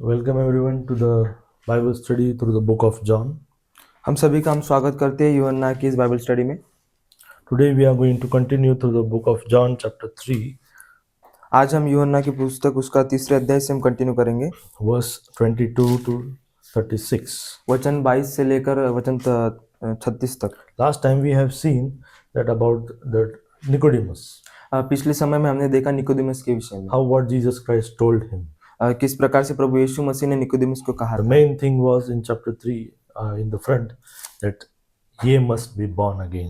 Welcome everyone to the Bible study through the book of John. हम सभी का स्वागत करते हैं यूहन्ना की इस बाइबल स्टडी में। Today we are going to continue through the book of John chapter 3 आज हम यूहन्ना की पुस्तक उसका तीसरे अध्याय से हम कंटिन्यू करेंगे। verse 22 to 36. वचन 22 से लेकर वचन 36 तक। Last time we have seen that about the Nicodemus, पिछले समय में हमने देखा निकोदेमुस के विषय में, how what Jesus Christ told him. किस प्रकार से प्रभु यीशु मसीह ने निकोदेमुस को कहा The था। main thing was in chapter 3 in the front that ye must be born again.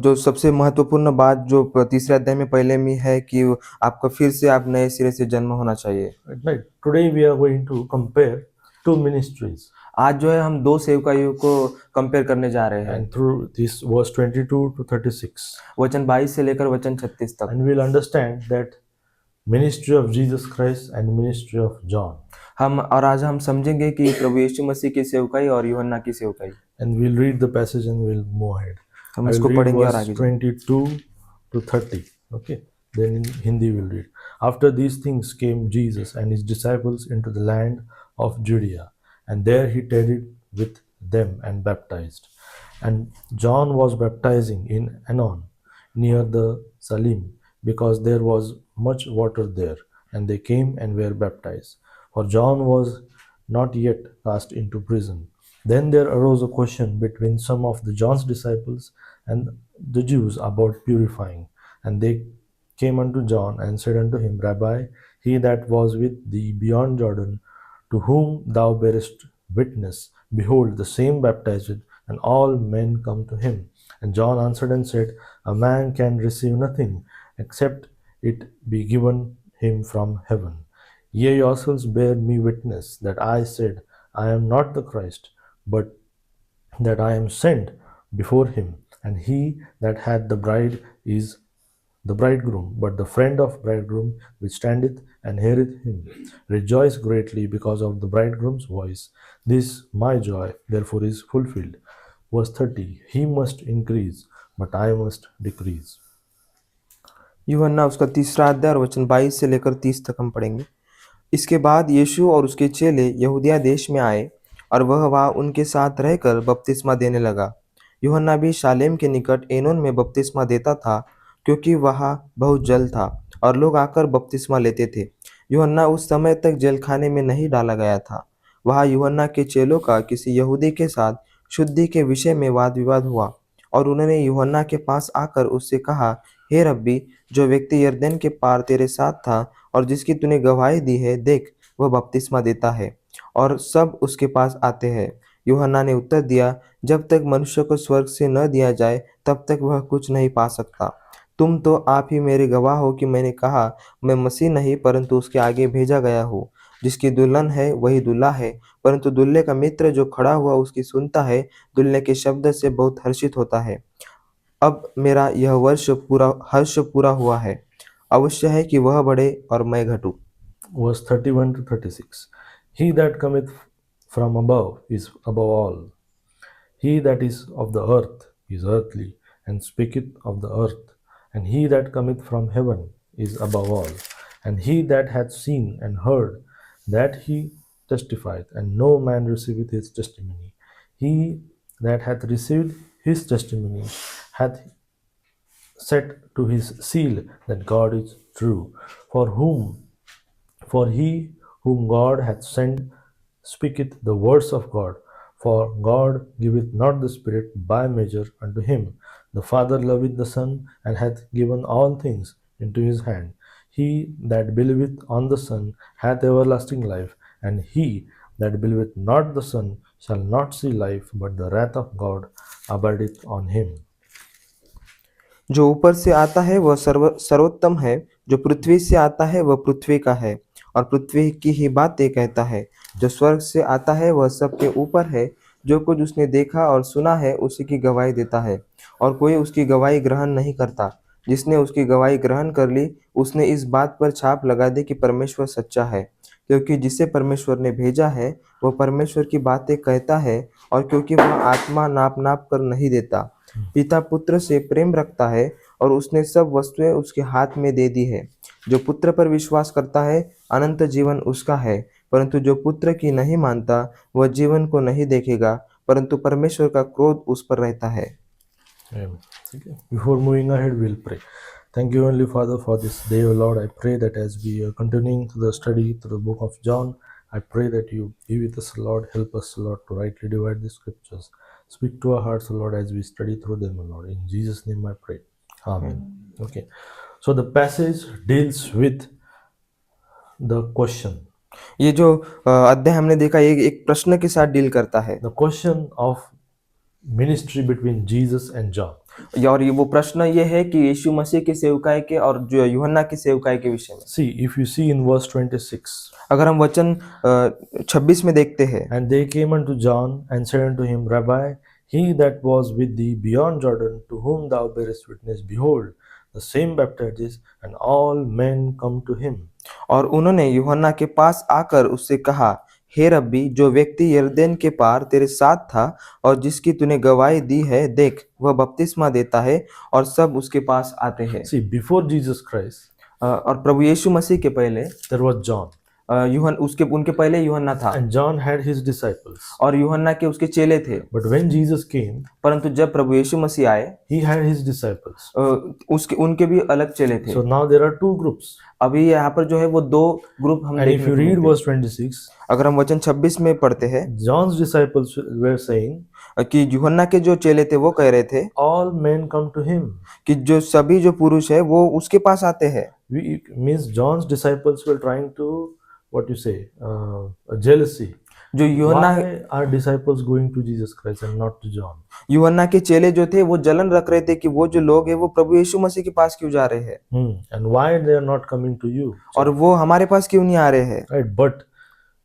जो सबसे महत्वपूर्ण बात जो तीसरे अध्याय में पहले में है कि आपका फिर से आप नए सिरे से जन्म होना चाहिए। Right. Today we are going to compare two ministries. आज जो है हम दो सेवकाइयों को कंपेयर करने जा रहे हैं, And through this verse 22 to 36. वचन 22 से लेकर वचन 36 तक। And we'll understand that ministry of Jesus Christ and ministry of John. आज हम समझेंगे कि प्रभु यीशु मसीह की सेवकाई और यूहन्ना की सेवकाई। And we'll read the passage and we'll move ahead. हम I will इसको read पढ़ेंगे और verse आगे 22 to 30. Okay. Then in Hindi we'll read. After these things came Jesus and his disciples into the land of Judea, and there he tarried with them and baptized. And John was baptizing in Anon, near the Salim, because there was much water there, and they came and were baptized. For John was not yet cast into prison. Then there arose a question between some of the John's disciples and the Jews about purifying. And they came unto John and said unto him, Rabbi, he that was with thee beyond Jordan, to whom thou bearest witness, behold, the same baptizeth, and all men come to him. And John answered and said, A man can receive nothing except it be given him from heaven. Ye yourselves bear me witness that I said, I am not the Christ, but that I am sent before him. And he that hath the bride is the bridegroom, but the friend of bridegroom which standeth and heareth him rejoice greatly because of the bridegroom's voice. This my joy therefore is fulfilled. Verse 30. He must increase, but I must decrease. यूहन्ना उसका तीसरा अध्याय और वचन 22 से लेकर 30 तक हम पढ़ेंगे। इसके बाद यीशु और उसके चेले यहूदिया देश में आए और वह वहाँ उनके साथ रहकर बपतिस्मा देने लगा। यूहन्ना भी शालेम के निकट एनोन में बपतिस्मा देता था, क्योंकि वहाँ बहुत जल था और लोग आकर बपतिस्मा लेते थे। यूहन्ना उस समय तक जेलखाने में नहीं डाला गया था। वहाँ यूहन्ना के चेलों का किसी यहूदी के साथ शुद्धि के विषय में वाद विवाद हुआ और उन्होंने यूहन्ना के पास आकर उससे कहा, हे रब्बी, जो व्यक्ति यरदन के पार तेरे साथ था और जिसकी तूने गवाही दी है, देख वह बपतिस्मा देता है और सब उसके पास आते हैं। यूहन्ना ने उत्तर दिया, जब तक मनुष्य को स्वर्ग से न दिया जाए तब तक वह कुछ नहीं पा सकता। तुम तो आप ही मेरे गवाह हो कि मैंने कहा, मैं मसीह नहीं परंतु उसके आगे भेजा गया हूँ। जिसकी दुल्हन है वही दूल्हा है, परंतु दूल्हे का मित्र जो खड़ा हुआ उसकी सुनता है, दूल्हे के शब्द से बहुत हर्षित होता है। अब मेरा यह हर्ष पूरा हुआ है। अवश्य है कि वह बढ़े और मैं घटूं। Verse 31 to 36. He that cometh from above is above all. He that is of the earth is earthly, and speaketh of the earth. And he that cometh from heaven is above all. And he that hath seen and heard, that he testifieth, and no man receiveth his testimony. He that hath received his testimony hath set to his seal that God is true. For he whom God hath sent speaketh the words of God. For God giveth not the Spirit by measure unto him. The Father loveth the Son, and hath given all things into his hand. He that believeth on the Son hath everlasting life, and he that believeth not the Son shall not see life, but the wrath of God abideth on him. जो ऊपर से आता है वह सर्वोत्तम है, जो पृथ्वी से आता है वह पृथ्वी का है और पृथ्वी की ही बातें कहता है। जो स्वर्ग से आता है वह सबके ऊपर है। जो कुछ उसने देखा और सुना है उसी की गवाही देता है, और कोई उसकी गवाही ग्रहण नहीं करता। जिसने उसकी गवाही ग्रहण कर ली, उसने इस बात पर छाप लगा दी कि परमेश्वर सच्चा है, क्योंकि जिसे परमेश्वर ने भेजा है वह परमेश्वर की बातें कहता है, और क्योंकि वह आत्मा नाप नाप कर नहीं देता। पिता पुत्र से प्रेम रखता है और उसने सब वस्तुएं उसके हाथ में दे दी है। जो पुत्र पर विश्वास करता है, अनंत जीवन उसका है, परंतु जो पुत्र की नहीं मानता वह जीवन को नहीं देखेगा, परंतु परमेश्वर का क्रोध उस पर रहता है। Amen. Okay. Before moving ahead, we'll pray. Thank you, Heavenly Father, for this day, O Lord. I pray that as we are continuing to the study through the book of John, I pray that you be with us, Lord. Help us, Lord, to rightly divide the scriptures. Speak to our hearts, O Lord, as we study through them, O Lord. In Jesus' name I pray. Amen. Okay. So the passage deals with the question. ये जो अध्याय हमने देखा ये एक प्रश्न के साथ डील करता है, The question of ministry between Jesus and John. और ये वो प्रश्न ये है कि यीशु मसीह के सेवकाई के और जो यूहन्ना की सेवकाई के विषय में। See, if you see in verse 26, अगर हम वचन 26 में देखते हैं, and they came unto John and said unto him, Rabbi, he that was with thee beyond Jordan, to whom thou bearest witness, behold, the same baptizes, and all men come to him. और उन्होंने यूहन्ना के पास आकर उससे कहा, हे रब्बी, जो व्यक्ति यरदन के पार तेरे साथ था और जिसकी तूने गवाही दी है, देख वह बपतिस्मा देता है और सब उसके पास आते हैं। See, before Jesus Christ, और प्रभु यीशु मसीह के पहले there was John, उनके पहले यूहन्ना था, and John had his disciples. और यूहन्ना के उसके चेले थे। But when Jesus came, परंतु जब प्रभु यीशु मसीह आए, he had his disciples. उनके भी अलग चेले थे। So now there are two groups. अभी यहाँ पर जो है वो दो ग्रुप हम And if देखने you को read मिलते verse 26, हैं। अगर हम वचन 26 में पढ़ते हैं John's disciples were saying, कि यूहन्ना के जो चेले थे वो कह रहे थे all men come to him. कि जो सभी जो पुरुष है वो उसके पास आते हैं। Means John's disciples were trying to, what you say, jealousy. जो यूहन्ना Why are disciples going to Jesus Christ and not to John? यूहन्ना के चेले जो थे वो जलन रख रहे थे कि वो जो लोग हैं वो प्रभु यीशु मसीह के पास क्यों जा रहे हैं, And why they are not coming to you? और वो हमारे पास क्यों नहीं आ रहे हैं। Right, but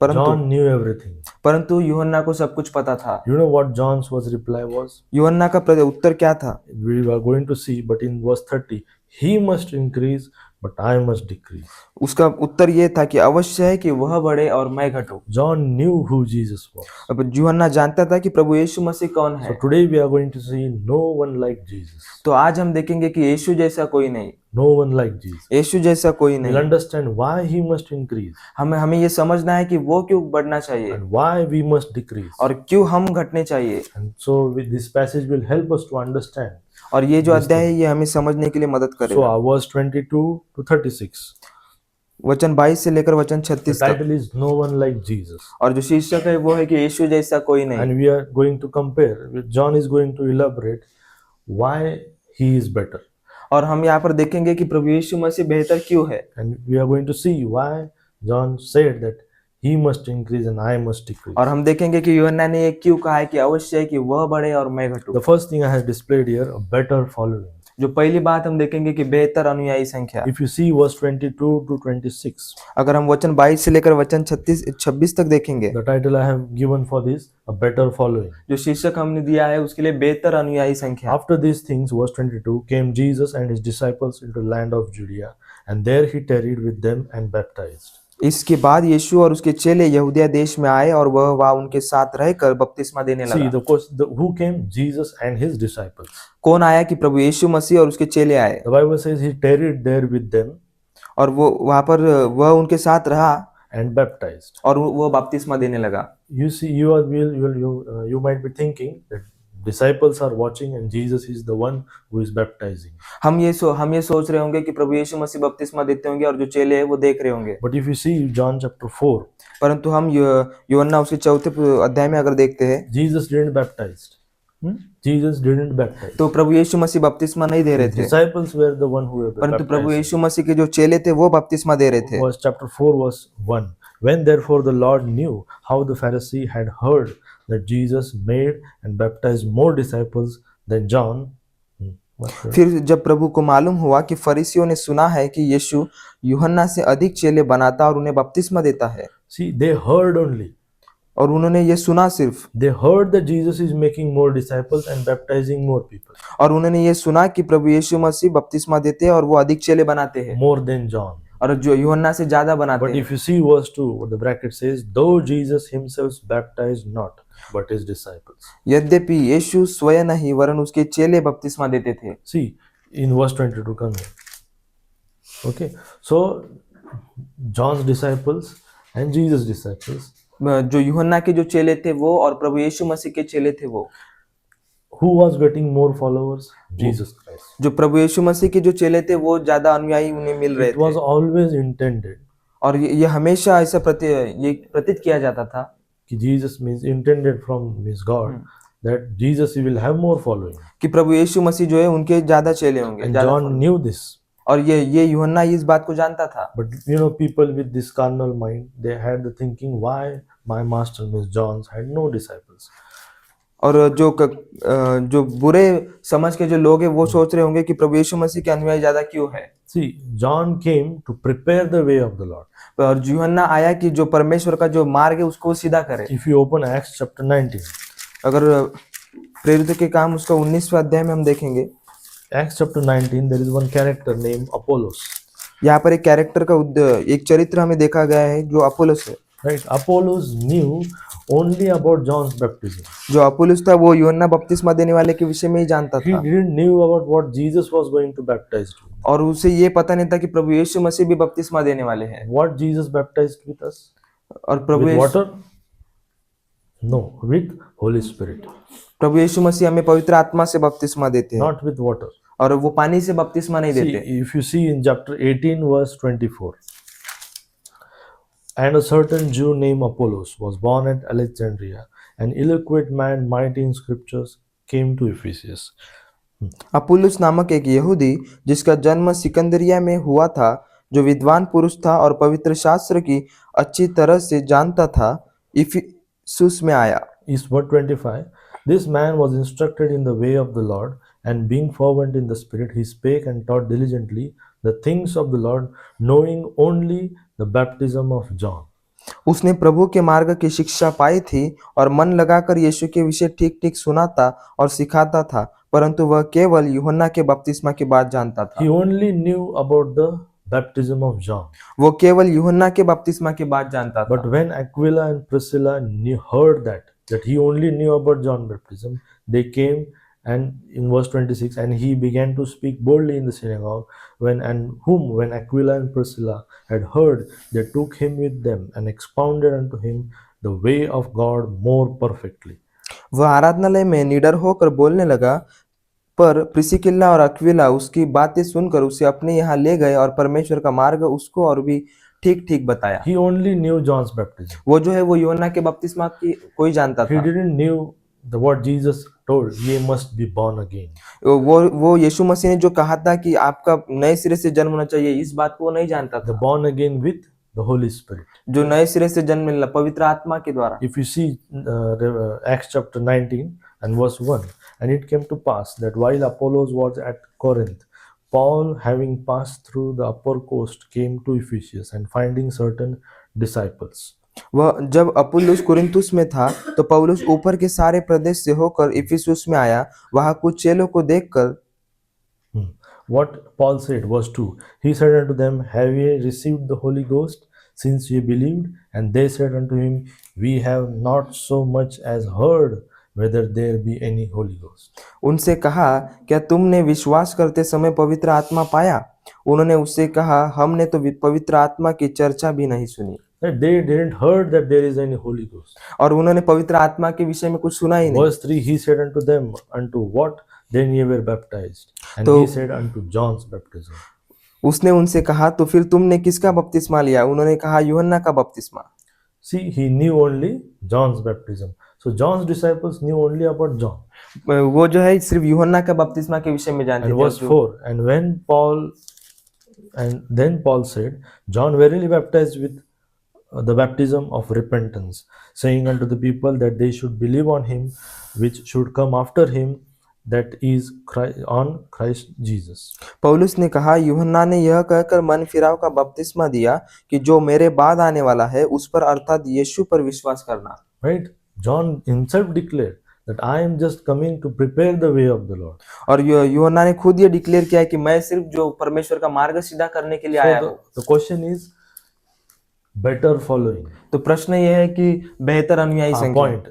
परंतु John knew everything. परंतु यूहन्ना को सब कुछ पता था। You know what John's was reply was? यूहन्ना का उत्तर क्या था? We are going to see, but in verse 30, he must increase, but I must decrease. उसका उत्तर ये था कि अवश्य है कि वह बढ़े और मैं घटूं। John knew who Jesus was. अब यूहन्ना जानता था कि प्रभु यीशु मसीह कौन So है। today we are going to see no one like Jesus. तो आज हम देखेंगे कि यीशु जैसा कोई नहीं, No one like Jesus. यीशु जैसा कोई We'll नहीं। understand why he must increase हमें ये समझना है कि वो क्यों बढ़ना चाहिए and why we must decrease. और क्यों हम घटने चाहिए। And so with this passage will help us to understand. और ये जो अध्याय है ये हमें समझने के लिए मदद So करेगा। verse 22 to 36. वचन 22 से लेकर वचन The 36 तक। title is No One Like Jesus. और जो शीर्षक है वो है कि यीशु जैसा कोई नहीं। And we are going to compare. John is going to elaborate why he is better. और हम यहाँ पर देखेंगे कि प्रभु यीशु मसीह बेहतर क्यों है। And we are going to see why John said that he must increase and I must decrease. और हम देखेंगे कि यूहन्ना ने ये क्यों कहा है कि अवश्य है कि वह बढ़े और मैं घटूं। The first thing I have displayed here, a better following. जो पहली बात हम देखेंगे कि बेहतर अनुयायी संख्या। If you see verse 22 to 26, अगर हम वचन 22 से लेकर वचन 26 तक देखेंगे, the title I have given for this, a better following. जो शीर्षक हमने दिया है उसके लिए बेहतर अनुयायी संख्या। After these things, verse 22, came Jesus and his disciples into the land of Judea, and there he tarried with them and baptized. इसके बाद यीशु और उसके चेले यहूदिया देश में आए और वह वहाँ उनके साथ रहकर बपतिस्मा देने See, लगा। who came? Jesus and his disciples. कौन आया कि प्रभु यीशु मसीह और उसके चेले आए, The Bible says he tarried there with them और वो वहाँ पर वह उनके साथ रहा and baptized. और वो बपतिस्मा देने लगा। You see, you might be thinking that disciples are watching and Jesus is the one who is baptizing. हम ये सोच रहे होंगे कि प्रभु यीशु मसीह बपतिस्मा देते होंगे और जो चेले हैं वो देख रहे होंगे। But if you see John chapter 4, परंतु हम यूहन्ना उसके 4 अध्याय में अगर देखते हैं, Jesus didn't baptize. Jesus didn't baptize. तो प्रभु यीशु मसीह बपतिस्मा नहीं दे रहे थे, Disciples were the one who were परंतु प्रभु baptized. यीशु मसीह के जो चेले थे वो बपतिस्मा दे रहे थे। Verse chapter 4 verse 1. When therefore the Lord knew how the Pharisee had heard that Jesus made and baptized more disciples than John. फिर जब प्रभु को मालूम हुआ कि फरीसियों ने सुना है कि यीशु यूहन्ना से अधिक चेले बनाता और उन्हें बपतिस्मा देता है, See, they heard only. और उन्होंने ये सुना सिर्फ, They heard that Jesus is making more disciples and baptizing more people. और उन्होंने ये सुना कि प्रभु यीशु मसीह बपतिस्मा देते हैं और वो अधिक चेले बनाते हैं More than John. और जो यूहन्ना से ज्यादा बनाते But हैं। if you see verse 2, what the bracket says, though Jesus himself baptized not, but his disciples. यद्यपि यीशु स्वयं नहीं वरन उसके चेले बपतिस्मा देते थे। See, in verse 22, come here. Okay, so John's disciples and Jesus' disciples, जो यूहन्ना के जो चेले थे वो और प्रभु यीशु मसीह के चेले थे वो, who was getting more followers? Jesus Christ. जो प्रभु यीशु मसीह के जो चेले थे वो ज्यादा अनुयायी उन्हें मिल रहे It थे। was always intended और ये हमेशा ऐसा ये प्रतीत किया जाता था कि Jesus means intended from His God that Jesus he will have more following. कि प्रभु यीशु मसीह जो है उनके ज्यादा चेले होंगे, And ज्यादा John knew this. और ये यूहन्ना इस बात को जानता था। But people with this carnal mind, they had the thinking, why my master means John's had no disciples. और जो बुरे समझ के जो लोग हैं वो सोच रहे होंगे कि प्रभु यीशु मसीह के अनुयायी ज्यादा क्यों है। See, John came to prepare the way of the Lord. और यूहन्ना आया कि जो परमेश्वर का जो मार्ग है उसको सीधा करे। If you open Acts chapter 19, अगर प्रेरित के काम उसका 19वें अध्याय में हम देखेंगे, Acts chapter 19, there is one character named Apollos. यहाँ पर एक कैरेक्टर का एक चरित्र हमें देखा गया है जो अपोलोस है। Right? Apollos knew only about John's baptism. जो अपोलोस था वो यूहन्ना बपतिस्मा देने वाले के विषय में ही जानता He था didn't knew about what Jesus was going to baptize with. और उसे ये पता नहीं था कि प्रभु यीशु मसीह भी बपतिस्मा देने वाले हैं। What Jesus baptized with us? और प्रभु With Yeshu water? No, with Holy Spirit. प्रभु यीशु मसीह हमें पवित्र आत्मा से बपतिस्मा देते हैं Not with water. और वो पानी से बपतिस्मा नहीं See, देते। if you see in chapter 18 verse 24, and a certain Jew named Apollos was born at Alexandria, an eloquent man mighty in scriptures, came to Ephesus. अपुल्लुस नामक एक यहूदी जिसका जन्म सिकंदरिया में हुआ था, जो विद्वान पुरुष था और पवित्र शास्त्र की अच्छी तरह से जानता था, इफिसुस में आया। Is verse 25. This man was instructed in the way of the Lord, and being fervent in the Spirit, he spake and taught diligently the things of the Lord, knowing only the baptism of John. उसने प्रभु के मार्ग की शिक्षा पाई थी और मन लगाकर यीशु के विषय ठीक ठीक सुनाता और सिखाता था, परंतु वह केवल यूहन्ना के बपतिस्मा की बात जानता था। He only knew about the baptism of John. वो केवल यूहन्ना के बपतिस्मा की बात जानता था। But when Aquila and Priscilla heard that he only knew about John baptism, they came, and in verse 26, and he began to speak boldly in the synagogue. When Aquila and Priscilla had heard, they took him with them and expounded unto him the way of God more perfectly. वह आराधनालय में निडर होकर बोलने लगा, पर Priscilla और Aquila उसकी बातें सुनकर उसे अपने यहाँ ले गए और परमेश्वर का मार्ग उसको और भी ठीक ठीक बताया। He only knew John's baptism. वो जो है वो यूहन्ना के बपतिस्मा की कोई जानता He था। didn't knew what Jesus told, ye must be born again. वो यीशु मसीह ने जो कहा था कि आपका नए सिरे से जन्म होना चाहिए, इस बात को वो नहीं जानता The था। born again with the Holy Spirit. जो नए सिरे से जन्म मिला पवित्र आत्मा के द्वारा। If you see Acts chapter 19 and verse 1, and it came to pass that while Apollos was at Corinth, Paul, having passed through the upper coast, came to Ephesus, and finding certain disciples. वह जब अपुल्लुस कुरिन्थुस में था तो पौलुस ऊपर के सारे प्रदेश से होकर इफिसुस में आया। वहां कुछ चेलों को देखकर What Paul said, verse 2, he said unto them, have ye received the Holy Ghost since ye believed? And they said unto him, we have not so much as heard whether there be any Holy Ghost. उनसे कहा, क्या तुमने विश्वास करते समय पवित्र आत्मा पाया? उन्होंने उससे कहा, हमने तो पवित्र आत्मा की चर्चा भी नहीं सुनी। That they didn't heard that there is any Holy Ghost. और उन्होंने पवित्र आत्मा के विषय में कुछ सुना ही नहीं। Verse 3, he said unto them, unto what then ye were baptized? And he said unto John's baptism. उसने उनसे कहा, तो फिर तुमने किसका बपतिस्मा लिया? उन्होंने कहा, यूहन्ना का बपतिस्मा। See, he knew only John's baptism. So John's disciples knew only about John. वो जो है सिर्फ यूहन्ना का बपतिस्मा के विषय में जानते And थे। verse 4, and then Paul said, John verily baptized with the baptism of repentance, saying unto the people that they should believe on him which should come after him, that is on Christ Jesus. पौलुस ने कहा, यूहन्ना ने यह कहकर मन फिराव का बपतिस्मा दिया कि जो मेरे बाद आने वाला है उस पर अर्थात यीशु पर विश्वास करना। Right? John himself declared that I am just coming to prepare the way of the Lord. और यूहन्ना ने खुद ये डिक्लेयर किया कि मैं सिर्फ जो परमेश्वर का मार्ग सीधा करने के लिए आया हूँ। The question is better following. तो प्रश्न ये है कि बेहतर अनुयायी संख्या। Point.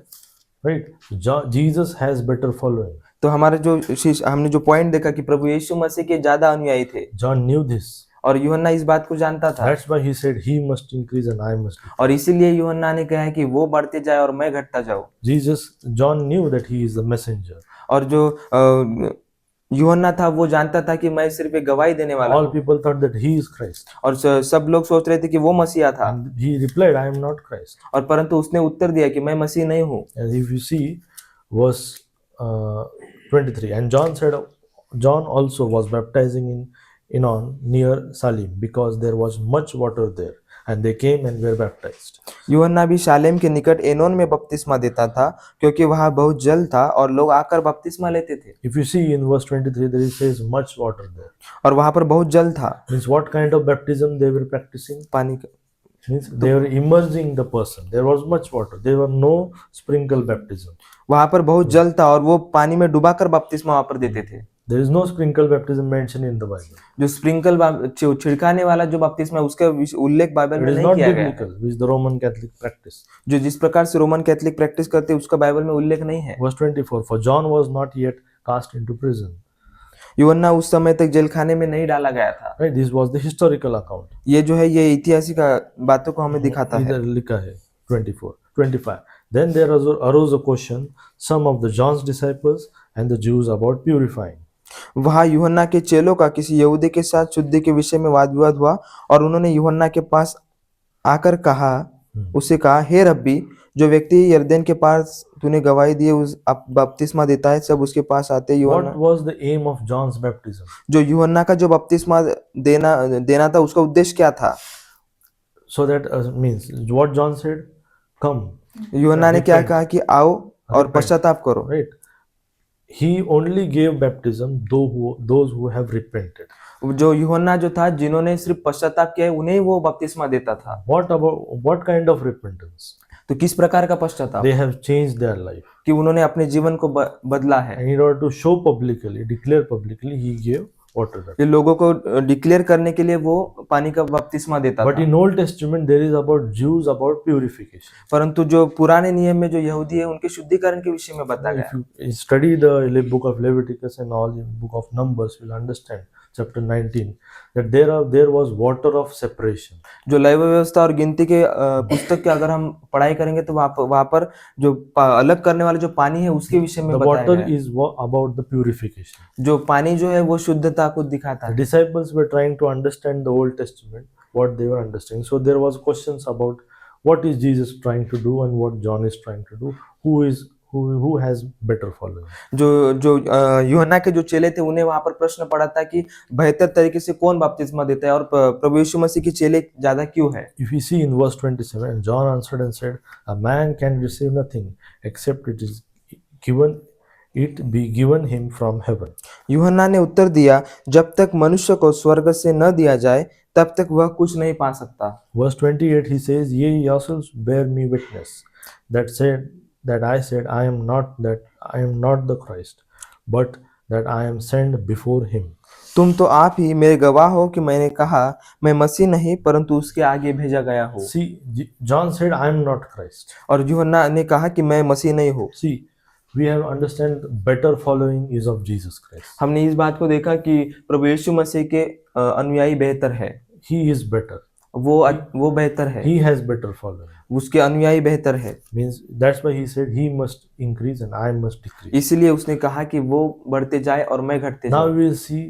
Right? Jesus has better following. तो हमारे जो हमने जो पॉइंट देखा कि प्रभु यीशु मसीह के ज्यादा अनुयायी थे। John knew this. और यूहन्ना इस बात को जानता था That's why he said, He must increase and I must decrease. और इसीलिए यूहन्ना ने कहा है कि वो बढ़ते जाए और मैं घटता जाऊं। John knew that he is the messenger. और जो यूहन्ना था वो जानता था कि मैं सिर्फ एक गवाही देने वाला All हूं। people thought that he is Christ. और सब लोग सोच रहे थे कि वो मसीहा था And he replied, I am not Christ. और परंतु उसने उत्तर दिया कि मैं मसीह नहीं हूं। And if you see verse 23, and John said, John also was baptizing in Enon near Salim, because there was much water there, and they came and were baptized. यूहन्ना भी शालेम के निकट एनोन में बपतिस्मा देता था क्योंकि वहां बहुत जल था और लोग आकर बपतिस्मा लेते थे। If you see in verse 23, there it says much water there. और वहां पर बहुत जल था। Means what kind of baptism they were practicing? पानी का Means they were immersing the person. There was much water. There were no sprinkle baptism. वहां पर बहुत जल था और वो पानी में डुबाकर बपतिस्मा वहां पर देते थे। There is no sprinkle baptism mentioned in the Bible. जो स्प्रिंकल छिड़काने वाला जो बपतिस्मा उसका उल्लेख बाइबल It में is नहीं not किया गया है। biblical, which the Roman Catholic practice. जो जिस प्रकार से रोमन कैथोलिक प्रैक्टिस करते हैं उसका बाइबल में उल्लेख नहीं है। Verse 24, for John was not yet cast into prison. यूहन्ना उस समय तक जेल खाने में नहीं डाला गया था। Right? This was the historical account. ये जो है ये ऐतिहासिक बातों को हमें दिखाता है। इधर लिखा है 24, 25. Then there arose a question, some of the John's disciples and the Jews about purifying. वहां यूहन्ना के चेलों का किसी यहूदी के साथ शुद्धि के विषय में वाद विवाद हुआ और उन्होंने यूहन्ना के पास आकर उसे कहा, हे रब्बी, जो व्यक्ति यरदन के पास तूने गवाही दी उस बपतिस्मा देता है, सब उसके पास आते हैं। What was the aim of John's baptism? जो यूहन्ना का जो बपतिस्मा देना था उसका उद्देश्य क्या था? So that means what John said, come. यूहन्ना ने क्या कहा कि आओ और पश्चाताप करो। Right? He only gave baptism those who have repented. जो यूहन्ना जो था जिन्होंने सिर्फ पश्चाताप किया है उन्हें वो बपतिस्मा देता था। What kind of repentance? तो किस प्रकार का पश्चाताप? They have changed their life. कि उन्होंने अपने जीवन को बदला है। And in order to show publicly, declare publicly, he gave water baptism. ये लोगों को डिक्लेयर करने के लिए वो पानी का बपतिस्मा देता But था। in Old Testament, there is about Jews about purification. परंतु जो पुराने नियम में जो यहूदी है उनके शुद्धिकरण के विषय में बताया If गया। you study the book of Leviticus and all in book of Numbers, you'll understand chapter 19 that there was water of separation. जो लैव व्यवस्था और गिनती के पुस्तक के अगर हम पढ़ाई करेंगे तो वहाँ पर जो अलग करने वाला जो पानी है उसके विषय में The बताया water गया है। is about the purification. जो पानी जो है वो शुद्धता को दिखाता The है। disciples were trying to understand the Old Testament, what they were understanding. So there was questions about what is Jesus trying to do and what John is trying to do. Who has better following? जो यूहन्ना के जो चेले थे उन्हें वहां पर प्रश्न पड़ा था कि बेहतर तरीके से कौन बपतिस्मा देता है और प्रभु यीशु मसीह के चेले ज्यादा क्यों है। If you see in verse 27, and John answered and said, a man can receive nothing except it be given him from heaven. यूहन्ना ने उत्तर दिया, जब तक मनुष्य को स्वर्ग से न दिया जाए तब तक वह कुछ नहीं पा सकता। Verse 28, he says, ye yourselves bear me witness that I said I am not the Christ, but that I am sent before him. तुम तो आप ही मेरे गवाह हो कि मैंने कहा मैं मसीह नहीं परंतु उसके आगे भेजा गया हूँ। See, John said I am not Christ. और यूहन्ना ने कहा कि मैं मसीह नहीं हूँ। See, we have understand better following is of Jesus Christ. हमने इस बात को देखा कि प्रभु यीशु मसीह के अनुयायी बेहतर है। He is better. वो बेहतर है। He has better following. उसके अनुयायी बेहतर है। Means that's why he said he must increase and I must decrease. इसलिए उसने कहा कि वो बढ़ते जाए और मैं घटते Now जाऊं। we will see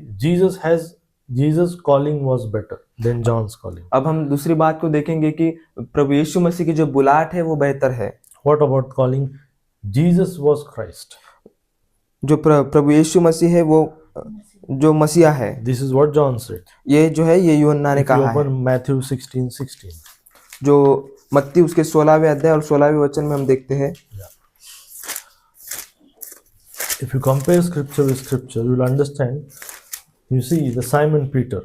Jesus calling was better than John's calling. अब हम दूसरी बात को देखेंगे कि प्रभु यीशु मसीह की जो बुलाहट है वो बेहतर है। What about calling Jesus was Christ? जो प्रभु यीशु मसीह है वो जो मसीहा है। This is what John said. ये जो है ये यूहन्ना ने If you कहा है। open Matthew 16:16. जो मत्ती उसके 16वें अध्याय और 16वें वचन में हम देखते हैं। If you compare scripture with scripture, you will understand. You see, the Simon Peter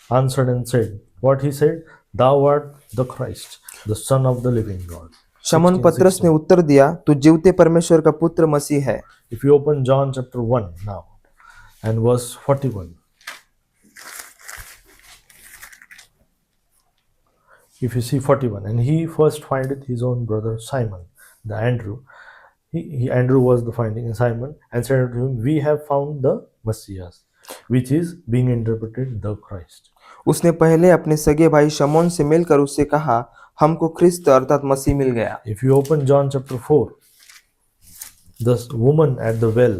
answered and said, what he said, thou art the Christ, the Son of the living God. शमौन पतरस ने उत्तर दिया, तू जीवते परमेश्वर का पुत्र मसीह है। If you open John chapter 1 now and verse 41. If you see 41, and he first findeth his own brother Simon, the Andrew. Andrew was the finding Simon, and said to him, we have found the Messiah, which is being interpreted the Christ. उसने पहले अपने सगे भाई शमौन से मिलकर उससे कहा, हमको ख्रिस्त अर्थात मसीह मिल गया। If you open John chapter 4, the woman at the well,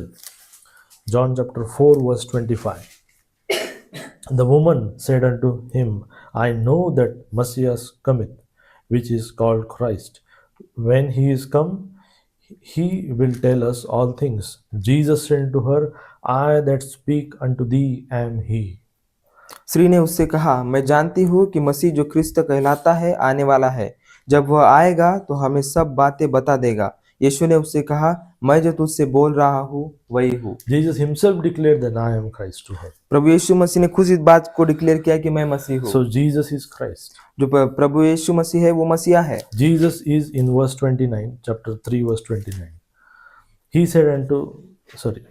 John chapter 4, verse 25. The woman said unto him, I know that Messiah cometh, which is called Christ. When he is come, he will tell us all things. Jesus said unto her, I that speak unto thee am he. स्त्री ने उससे कहा, मैं जानती हूँ कि मसीह जो ख्रिस्त कहलाता है आने वाला है। जब वह आएगा तो हमें सब बातें बता देगा। यीशु ने उससे कहा, मैं जो तुझसे बोल रहा हूँ वही हूँ। Jesus himself declared that I am Christ to her. प्रभु यीशु मसीह ने खुद इस बात को डिक्लेयर किया कि मैं मसीह हूँ। So Jesus is Christ. जो प्रभु यीशु मसीह है वो मसीहा है। Jesus is in verse 29, chapter 3, verse 29. He said unto,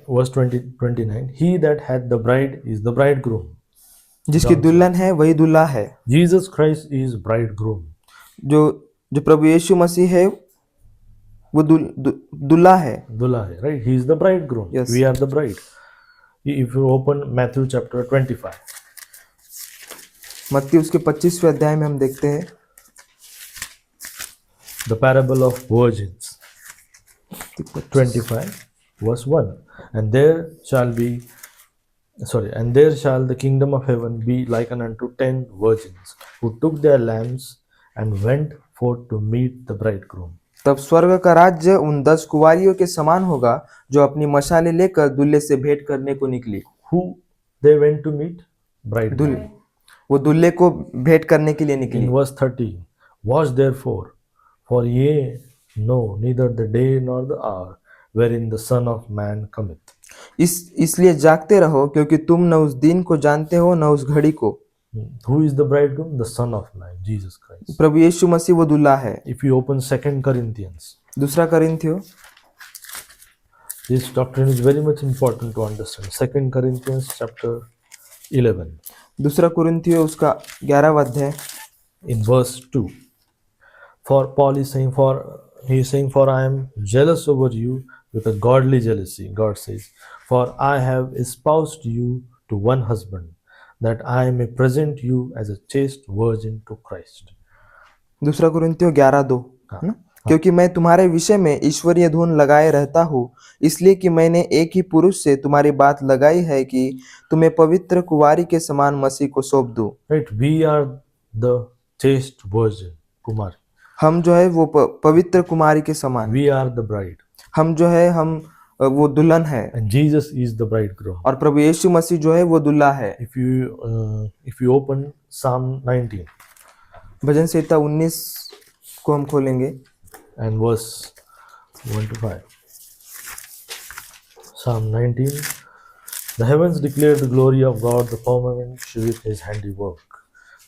verse 29, he that hath the bride is the bridegroom. जिसकी दुल्हन है वही दूल्हा है। Jesus Christ is bridegroom. जो प्रभु यीशु मसीह है वो दूल्हा है। Dulha hai, right? He is the bridegroom. Yes. We are the bride. If you open Matthew chapter 25, मत्ती उसके 25वें अध्याय में हम देखते हैं the parable of virgins, 25, verse 1. And there shall the kingdom of heaven be likened unto 10 virgins, who took their lamps and went forth to meet the bridegroom. तब स्वर्ग का राज्य उन 10 कुंवारियों के समान होगा जो अपनी मशालें लेकर दूल्हे से भेंट करने को निकली। Who they went to meet? Bridegroom. वो दूल्हे को भेंट करने के लिए निकली। In verse 30, watch therefore, for ye know neither the day nor the hour wherein the Son of Man cometh. इसलिए जागते रहो, क्योंकि तुम न उस दिन को जानते हो न उस घड़ी को। Who is the bridegroom? The Son of Man, Jesus Christ. प्रभु यीशु मसीह वो दूल्हा है। If you open 2 Corinthians, दूसरा कोरिन्थियों, this doctrine is very much important to understand. 2 Corinthians chapter 11, दूसरा कोरिन्थियों उसका 11वां अध्याय in verse 2. For Paul is saying, for I am jealous over you with a godly jealousy. God says, for I have espoused you to one husband, that I may present you as a chaste virgin to Christ. दूसरा कोरिन्थियों 11:2 है ना? क्योंकि मैं तुम्हारे विषय में ईश्वरीय धुन लगाए रहता हूँ, इसलिए कि मैंने एक ही पुरुष से तुम्हारी बात लगाई है कि तुम्हें पवित्र कुंवारी के समान मसीह को सौंप दूं। Right, we are the chaste virgin, Kumar. हम जो है वो पवित्र कुमारी के समान। We are the bride. हम जो है हम वो दुल्हन है। And Jesus is the bridegroom. और प्रभु यीशु मसीह जो है वो दूल्हा है। If you open Psalm 19 भजन संहिता 19 को हम खोलेंगे and verse 1 to 5. Psalm 19. The heavens declare the glory of God, the firmament sheweth his handiwork.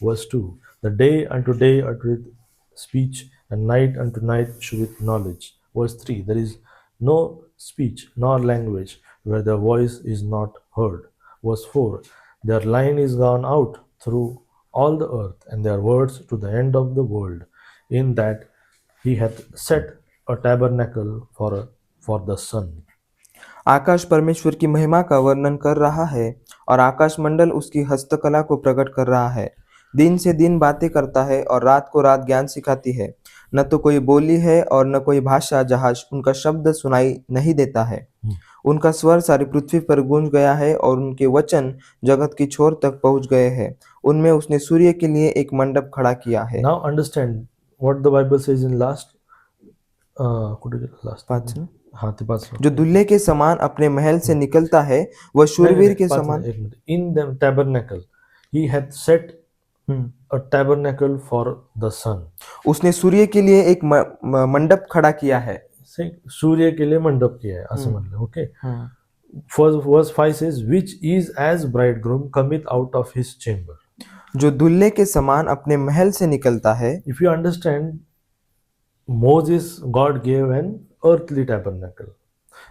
Verse 2. The day unto day uttereth speech, and night unto night sheweth knowledge. Verse 3. There is no speech nor language where their voice is not heard. Verse 4. Their line is gone out through all the earth, and their words to the end of the world. In that he hath set a tabernacle for the sun. आकाश परमेश्वर की महिमा का वर्णन कर रहा है और आकाश मंडल उसकी हस्तकला को प्रकट कर रहा है। दिन से दिन बातें करता है और रात को रात ज्ञान सिखाती है। न तो कोई बोली है और न कोई भाषा जहाँ उनका शब्द सुनाई नहीं देता है। उनका स्वर सारी पृथ्वी पर गूंज गया है और उनके वचन जगत की छोर तक पहुंच गए हैं। उनमें उसने सूर्य के लिए एक मंडप खड़ा किया है। Now understand what the Bible says in last पाँच ना? हाँ ते पाँच जो दुल्हे के समान अपने महल से निकलता है वह शूरवीर के समान। In the tabernacle he hath set a tabernacle for the sun. उसने सूर्य के लिए एक मंडप खड़ा किया है। सूर्य के लिए मंडप किया है असं म्हणलं. Okay. Verse 5 says, which is as bridegroom cometh out of his chamber. जो दुल्हे के समान अपने महल से निकलता है। If you understand, Moses, God gave an earthly tabernacle.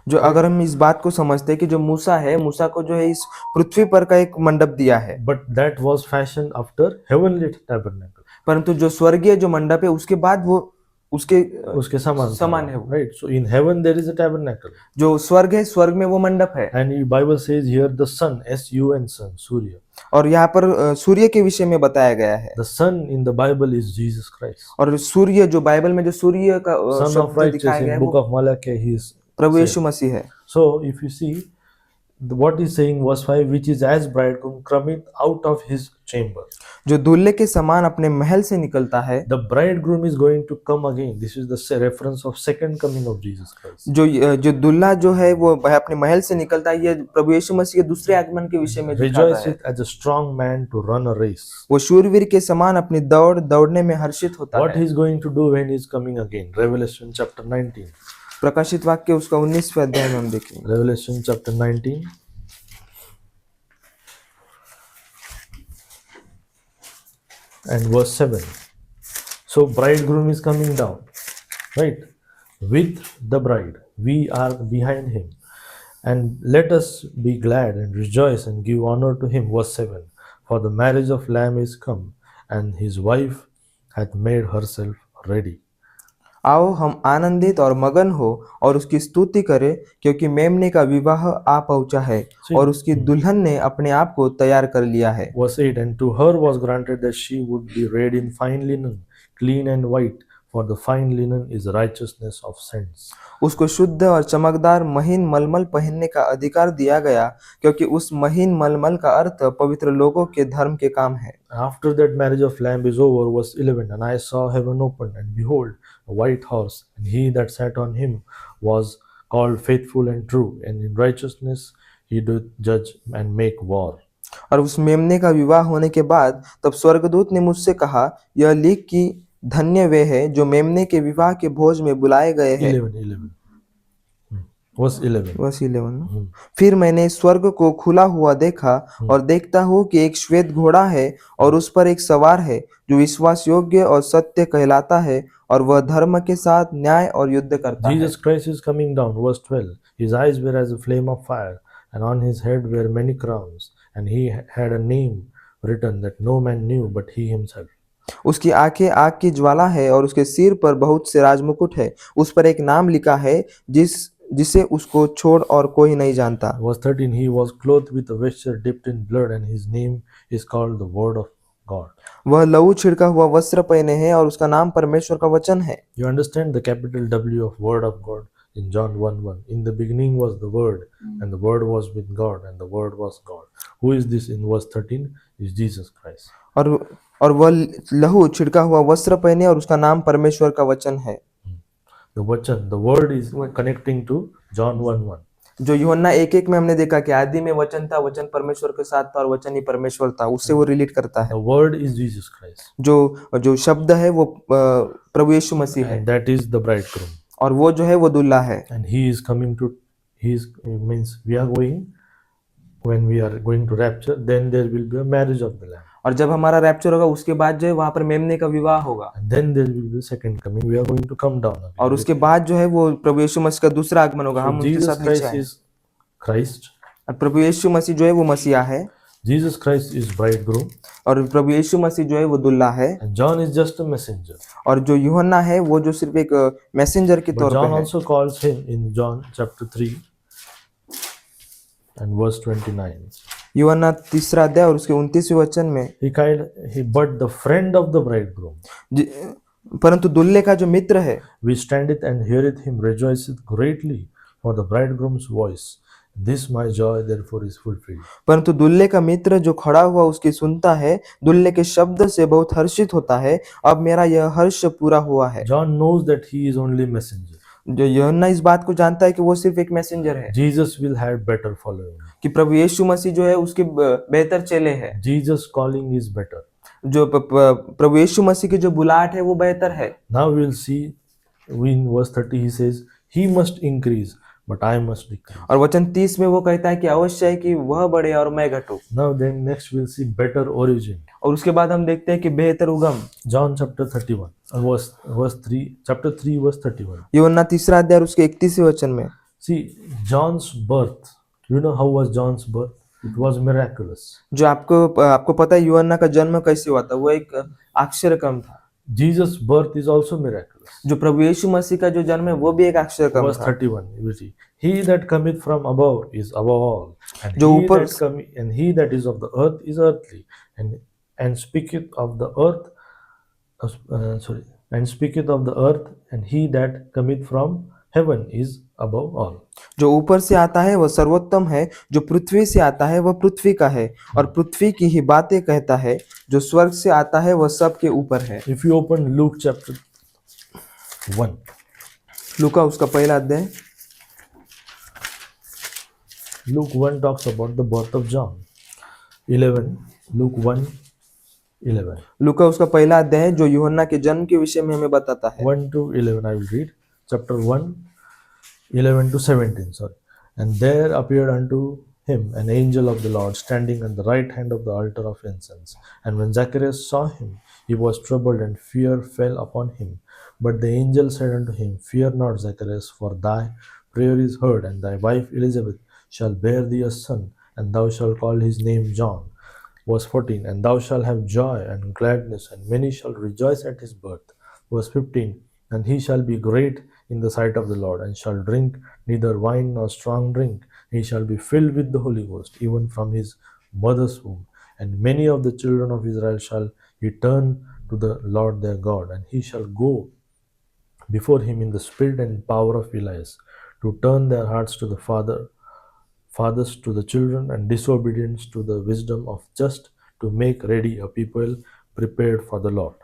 जो अगर हम इस बात को समझते हैं कि जो मूसा है, मूसा को जो है इस पृथ्वी पर का एक मंडप दिया है। But that was fashioned after heavenly tabernacle. परंतु जो स्वर्गीय जो मंडप है उसके बाद वो उसके उसके समान समान है वो। right? So in heaven there is a tabernacle, जो स्वर्ग है, स्वर्ग में वो मंडप है। and the Bible says here the sun, sun, sun, Surya. और यहाँ पर सूर्य के विषय में बताया गया है। The sun in the Bible is Jesus Christ, और सूर्य जो बाइबल में जो सूर्य का son of शब्द righteous. दिखाया गया In है book वो of Malachi he is Prabhu said. यीशु मसीह है। So if you see what he's saying, verse 5, which is as bridegroom cometh out of his chamber. जो दूल्हे के समान अपने महल से निकलता है। The bridegroom is going to come again. This is the reference of second coming of Jesus Christ. जो दूल्हा जो है वो अपने महल से निकलता है, ये प्रभु यीशु मसीह के दूसरे आगमन के विषय में दिखाता है। Rejoiceth as a strong man to run a race. वो शूरवीर के समान अपनी दौड़ने में हर्षित होता What है। he's going to do when he's coming again? Revelation chapter 19. प्रकाशित वाक्य उसका 19वें अध्याय में हम देखेंगे। Revelation chapter 19 and verse 7. So bridegroom is coming down, right? With the bride. We are behind him. And let us be glad and rejoice and give honor to him. Verse 7. For the marriage of Lamb is come, and his wife hath made herself ready. आओ हम आनंदित और मगन हो और उसकी स्तुति करें, क्योंकि मेमने का विवाह आ पहुंचा है और उसकी दुल्हन ने अपने आप को तैयार कर लिया है। Verse 8. And to her was granted that she would be arrayed in fine linen, clean and white, for the fine linen is righteousness of saints. उसको शुद्ध और चमकदार महीन मलमल पहनने का अधिकार दिया गया, क्योंकि उस महीन मलमल का अर्थ पवित्र लोगों के धर्म के काम है। After that marriage of Lamb is over, verse 11, and I saw heaven opened, and behold, a white horse, and he that sat on him was called faithful and true, and in righteousness he doth judge and make war. और उस मेमने का विवाह होने के बाद तब स्वर्गदूत ने मुझसे कहा, यह लिख कि धन्य वे है जो मेमने के विवाह के भोज में बुलाए गए हैं। 11. Verse 11. बस 11। फिर मैंने स्वर्ग को खुला हुआ देखा और देखता हूँ कि एक श्वेत घोड़ा है और उस पर एक सवार है, जो विश्वास योग्य और सत्य कहलाता है, और वह धर्म के साथ न्याय और युद्ध करता है। Jesus Christ is coming down. Verse 12. His eyes were as a flame of fire, and on his head were many crowns, and he had a name written that no man knew but he himself. उसकी आंखें आग की ज्वाला है और उसके सिर पर बहुत से राजमुकुट है। उस पर एक नाम लिखा है जिसे उसको छोड़ और कोई नहीं जानता। Verse 13. He was clothed with a vesture dipped in blood, and his name is called the Word of God. वह लहू छिड़का हुआ वस्त्र पहने हैं और उसका नाम परमेश्वर का वचन है। You understand the capital W of Word of God in John 1:1. In the beginning was the Word, and the Word was with God, and the Word was God. Who is this in verse 13? Is Jesus Christ. और वह लहू छिड़का हुआ वस्त्र पहने और उसका नाम परमेश्वर का वचन है। The वचन, the Word is connecting to John 1:1. जो यूहन्ना 1:1 में हमने देखा कि आदि में वचन था, वचन परमेश्वर के साथ था और वचन ही परमेश्वर था, उससे वो रिलेट करता है। The Word is Jesus Christ. जो शब्द है वो प्रभु यीशु मसीह है, And that is the bridegroom. और वो जो है वो दूल्हा है। And he is coming to, means we are going, when we are going to rapture, then there will be a marriage of the Lamb. और जब हमारा रैप्चर होगा उसके बाद जो है वहां पर मेमने का विवाह होगा, And then there will be second coming. We are going to come down again. और उसके बाद जो है वो प्रभु यीशु मसीह का दूसरा आगमन होगा। हम So उनके Jesus साथ नीचे Christ आएंगे। is Christ. और प्रभु यीशु मसीह जो है वो मसीहा है, Jesus Christ is bridegroom, और प्रभु यीशु मसीह जो है वो दूल्हा है। and John is just a messenger. और जो यूहन्ना है वो जो सिर्फ एक मैसेंजर के But तौर John पे है। also calls him in John chapter 3 and verse 29. यूहन्ना 3 अध्याय और उसके 29वें वचन में, But the friend of the bridegroom, परंतु दुल्हे का जो मित्र है, which standeth and heareth him, rejoiceth greatly for the bridegroom's voice. This my joy therefore is fulfilled. परंतु दुल्हे का मित्र जो खड़ा हुआ उसकी सुनता है, दुल्हे के शब्द से बहुत हर्षित होता है। अब मेरा यह हर्ष पूरा हुआ है। John knows that he is only messenger. जो यूहन्ना इस बात को जानता है कि वो सिर्फ एक मैसेंजर है, Jesus will have better following. कि प्रभु यीशु मसीह जो है उसके बेहतर चेले हैं। Jesus calling is better. जो प्रभु यीशु मसीह की जो बुलाहट है वो बेहतर है। Now we will see in verse 30 he says, he must increase, but I must decrease. और वचन 30 में वो कहता है कि अवश्य है कि वह बढ़े और मैं घटूं। Now then next we will see better origin. और उसके बाद हम देखते हैं कि बेहतर उगम। John chapter 31 verse 3, chapter 3 verse 31. यूहन्ना 3 अध्याय और उसके 31वें वचन में, See, John's birth, you know how was John's birth? It was miraculous. जो आपको पता है यूहन्ना का जन्म कैसे हुआ था? वो एक आश्चर्य क्रम था। Jesus' birth is also miraculous. जो प्रभु यीशु मसीह का जो जन्म है वो भी एक आश्चर्यकर्म Verse था। 31, you see, he that cometh from above is above all, and जो he ऊपर that and he that is of the earth is earthly, and speaketh of the earth, and speaketh of the earth, and he that cometh from heaven is above all. जो ऊपर से आता है वह सर्वोत्तम है, जो पृथ्वी से आता है वह पृथ्वी का है और पृथ्वी की ही बातें कहता है, जो स्वर्ग से आता है वह सबके ऊपर है। If you open Luke chapter 1, लूका उसका पहला अध्याय। Luke 1 talks about the birth of John. 11, Luke 1, 11. लूका उसका पहला अध्याय है जो यूहन्ना के जन्म के विषय में हमें बताता है। 1 to 11 I will read. Chapter 1, 11 to 17, sorry. And there appeared unto him an angel of the Lord standing on the right hand of the altar of incense. And when Zacharias saw him, he was troubled, and fear fell upon him. But the angel said unto him, Fear not, Zacharias, for thy prayer is heard, and thy wife Elizabeth shall bear thee a son, and thou shalt call his name John. Verse 14, and thou shalt have joy and gladness, and many shall rejoice at his birth. Verse 15, and he shall be great in the sight of the Lord, and shall drink neither wine nor strong drink. He shall be filled with the Holy Ghost, even from his mother's womb. And many of the children of Israel shall he turn to the Lord their God, and he shall go before him in the spirit and power of Elias, to turn their hearts to the fathers to the children, and disobedience to the wisdom of just, to make ready a people prepared for the Lord.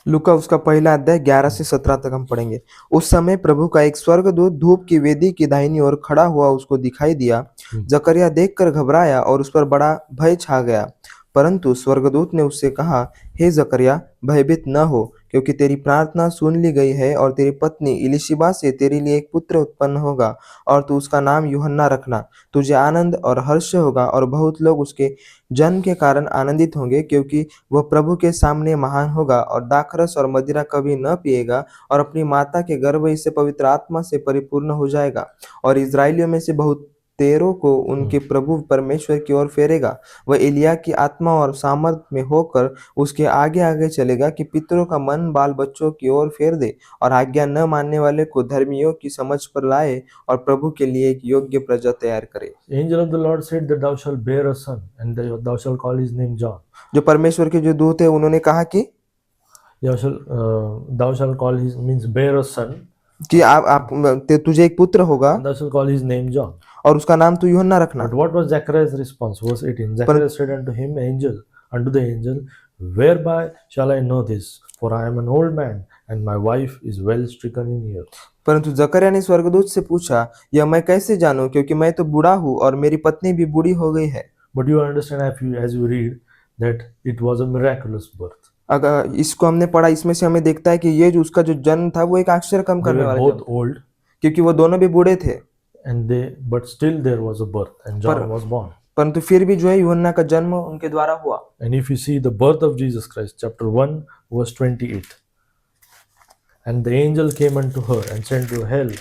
लूका उसका पहला अध्याय 11 से 17 तक हम पढ़ेंगे। उस समय प्रभु का एक स्वर्गदूत धूप की वेदी की दाहिनी ओर खड़ा हुआ उसको दिखाई दिया। जकरिया देखकर घबराया और उस पर बड़ा भय छा गया। परंतु स्वर्गदूत ने उससे कहा, हे जकरिया, भयभीत न हो, क्योंकि तेरी प्रार्थना सुन ली गई है और तेरी पत्नी इलिशिबा से तेरे लिए एक पुत्र उत्पन्न होगा और तू उसका नाम यूहन्ना रखना। तुझे आनंद और हर्ष होगा और बहुत लोग उसके जन्म के कारण आनंदित होंगे, क्योंकि वह प्रभु के सामने महान होगा और दाखरस और मदिरा कभी न पिएगा और अपनी माता के गर्भ से पवित्र आत्मा से परिपूर्ण हो जाएगा और इस्राएलियों में से बहुत तेरों को उनके प्रभु परमेश्वर की ओर फेरेगा। वह एलिया की आत्मा और सामर्थ में होकर उसके आगे आगे चलेगा कि पितरों का मन बाल बच्चों की ओर फेर दे और आज्ञा न मानने वाले को धर्मियों की समझ पर लाए और प्रभु के लिए एक योग्य प्रजा तैयार करे। Angel of the Lord said that thou shalt bear a son, and thou shalt call his name John. जो परमेश्वर के जो दूत है उन्होंने कहा कि Thou shalt call his, means bear a son, तुझे एक पुत्र होगा and thou shalt call his name John. और उसका नाम तू यूहन्ना रखना। But what was Zacharias' response? Verse 18, Zacharias said unto the angel, Whereby shall I know this? For I am an old man, and my wife is well stricken in years. परंतु जकरिया ने स्वर्गदूत से पूछा, यह मैं कैसे जानूं, क्योंकि मैं तो बूढ़ा हूँ और मेरी पत्नी भी बूढ़ी हो गई है। But you understand as you read that it was a miraculous birth. अगर इसको हमने पढ़ा, इसमें से हमें देखता है कि ये जो उसका जो जन्म था वो एक आश्चर्य कम They करने were वाला both जन्म, old, क्योंकि वो दोनों भी बूढ़े थे, but still there was a birth, and John was born. परंतु फिर भी जो है यूहन्ना का जन्म उनके द्वारा हुआ। And if you see the birth of Jesus Christ, chapter 1, verse 28. And the angel came unto her and said to hell,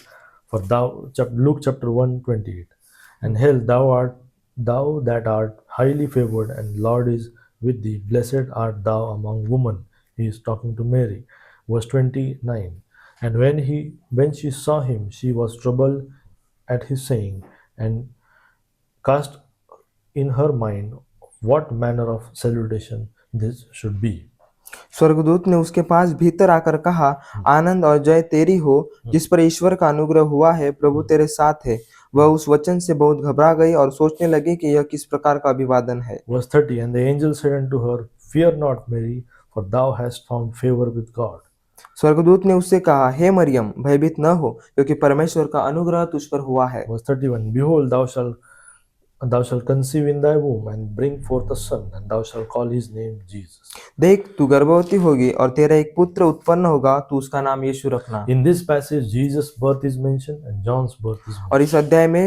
for Luke chapter 1, 28. And hell, thou that art highly favored, and Lord is with thee. Blessed art thou among women. He is talking to Mary. Verse 29. And when she saw him, she was troubled at his saying, and cast in her mind what manner of salutation this should be. स्वर्गदूत ने उसके पास भीतर आकर कहा, आनंद और जय तेरी हो, जिस पर ईश्वर का अनुग्रह हुआ है, प्रभु तेरे साथ है। वह उस वचन से बहुत घबरा गई और सोचने लगी कि यह किस प्रकार का अभिवादन है। Verse 30, and the angel said unto her, Fear not, Mary, for thou hast found favor with God. स्वर्गदूत ने उससे कहा, हे मरियम, भयभीत न हो, क्योंकि परमेश्वर का अनुग्रह तुझ पर हुआ है। Verse 31, Behold, thou shalt conceive in thy womb and bring forth a son, and thou shalt call his name Jesus. देख, तू गर्भवती होगी और तेरा एक पुत्र उत्पन्न होगा, तू उसका नाम यीशु रखना। In this passage, Jesus' birth is mentioned and John's birth is mentioned. और इस अध्याय में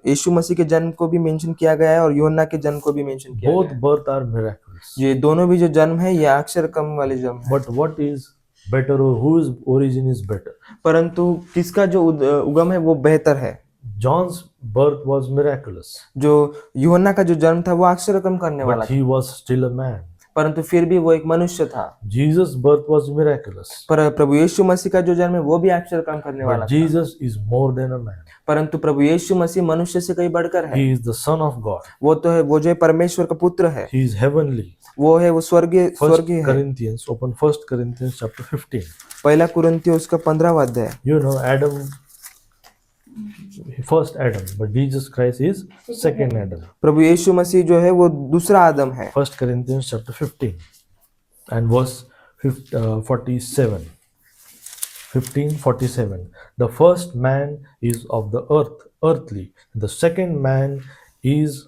यीशु मसीह के जन्म को भी मेंशन किया गया है और यूहन्ना के जन्म को भी मेंशन किया Both गया है। birth are miraculous. ये दोनों भी जो जन्म है ये अक्षर कम वाले जन्म है। But what is better, or whose origin is better? परंतु किसका जो उगम है वो बेहतर है। John's birth was miraculous, जो यूहन्ना का जो जन्म था वो अक्षर कम करने वाला but he was still a man. परंतु फिर भी वो एक मनुष्य था। Jesus' birth was miraculous. पर प्रभु यीशु मसीह का जो जन्म है वो भी आश्चर्य काम करने वाला But था। Jesus is more than a man. परंतु प्रभु यीशु मसीह मनुष्य से कहीं बढ़कर है। He is the Son of God. वो तो है, वो जो है परमेश्वर का पुत्र है। He is heavenly. वो है, वो स्वर्गीय First स्वर्गीय है। Corinthians, open 1 Corinthians chapter 15. पहला कुरिन्थियों उसका 15वां अध्याय। You know, Adam, first Adam, but Jesus Christ is second Adam. प्रभु यीशु मसीह जो है वो दूसरा आदम है। 1 Corinthians chapter 15 and verse 47. 15:47. The first man is of the earth, earthly. The second man is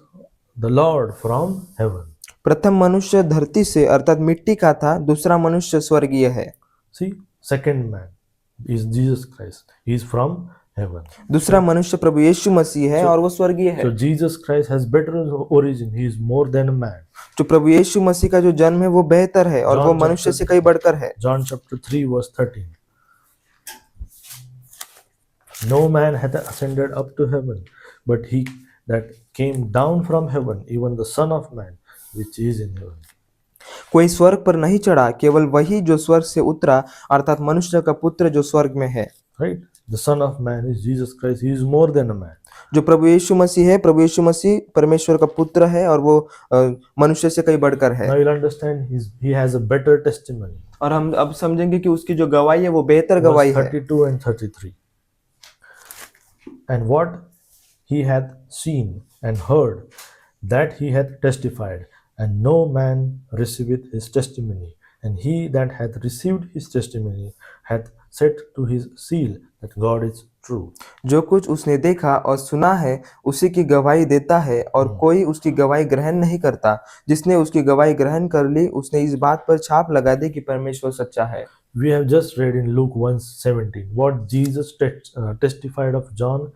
the Lord from heaven. प्रथम मनुष्य धरती से अर्थात मिट्टी का था, दूसरा मनुष्य स्वर्गीय है। See, second man is Jesus Christ. He is from heaven. दूसरा मनुष्य प्रभु यीशु मसीह है और वो स्वर्गीय है। So Jesus Christ has better origin. He is more than a man. जो प्रभु यीशु मसीह का जो जन्म है वो बेहतर है और वो मनुष्य से कहीं बढ़कर है। John chapter 3 verse 13. No man hath ascended up to heaven, but he that came down from heaven, even the Son of Man, which is in heaven. कोई स्वर्ग पर नहीं चढ़ा, केवल वही जो स्वर्ग से उतरा, अर्थात मनुष्य का पुत्र जो स्वर्ग में है। Right? The Son of Man is Jesus Christ. He is more than a man. जो प्रभु यीशु मसीह है, प्रभु यीशु मसीह परमेश्वर का पुत्र है और वो मनुष्य से कहीं बढ़कर है। Now you'll understand he has a better testimony. और हम अब समझेंगे कि उसकी जो गवाही है वो बेहतर Verse गवाही है। 32 and 33. And what he hath seen and heard, that he hath testified, and no man receiveth his testimony. And he that hath received his testimony hath set to his seal that God is true. जो कुछ उसने देखा और सुना है उसी की गवाही देता है, और कोई उसकी गवाही ग्रहण नहीं करता। जिसने उसकी गवाही ग्रहण कर ली, उसने इस बात पर छाप लगा दी कि परमेश्वर सच्चा है। We have just read in Luke 1:17 what Jesus testified of John,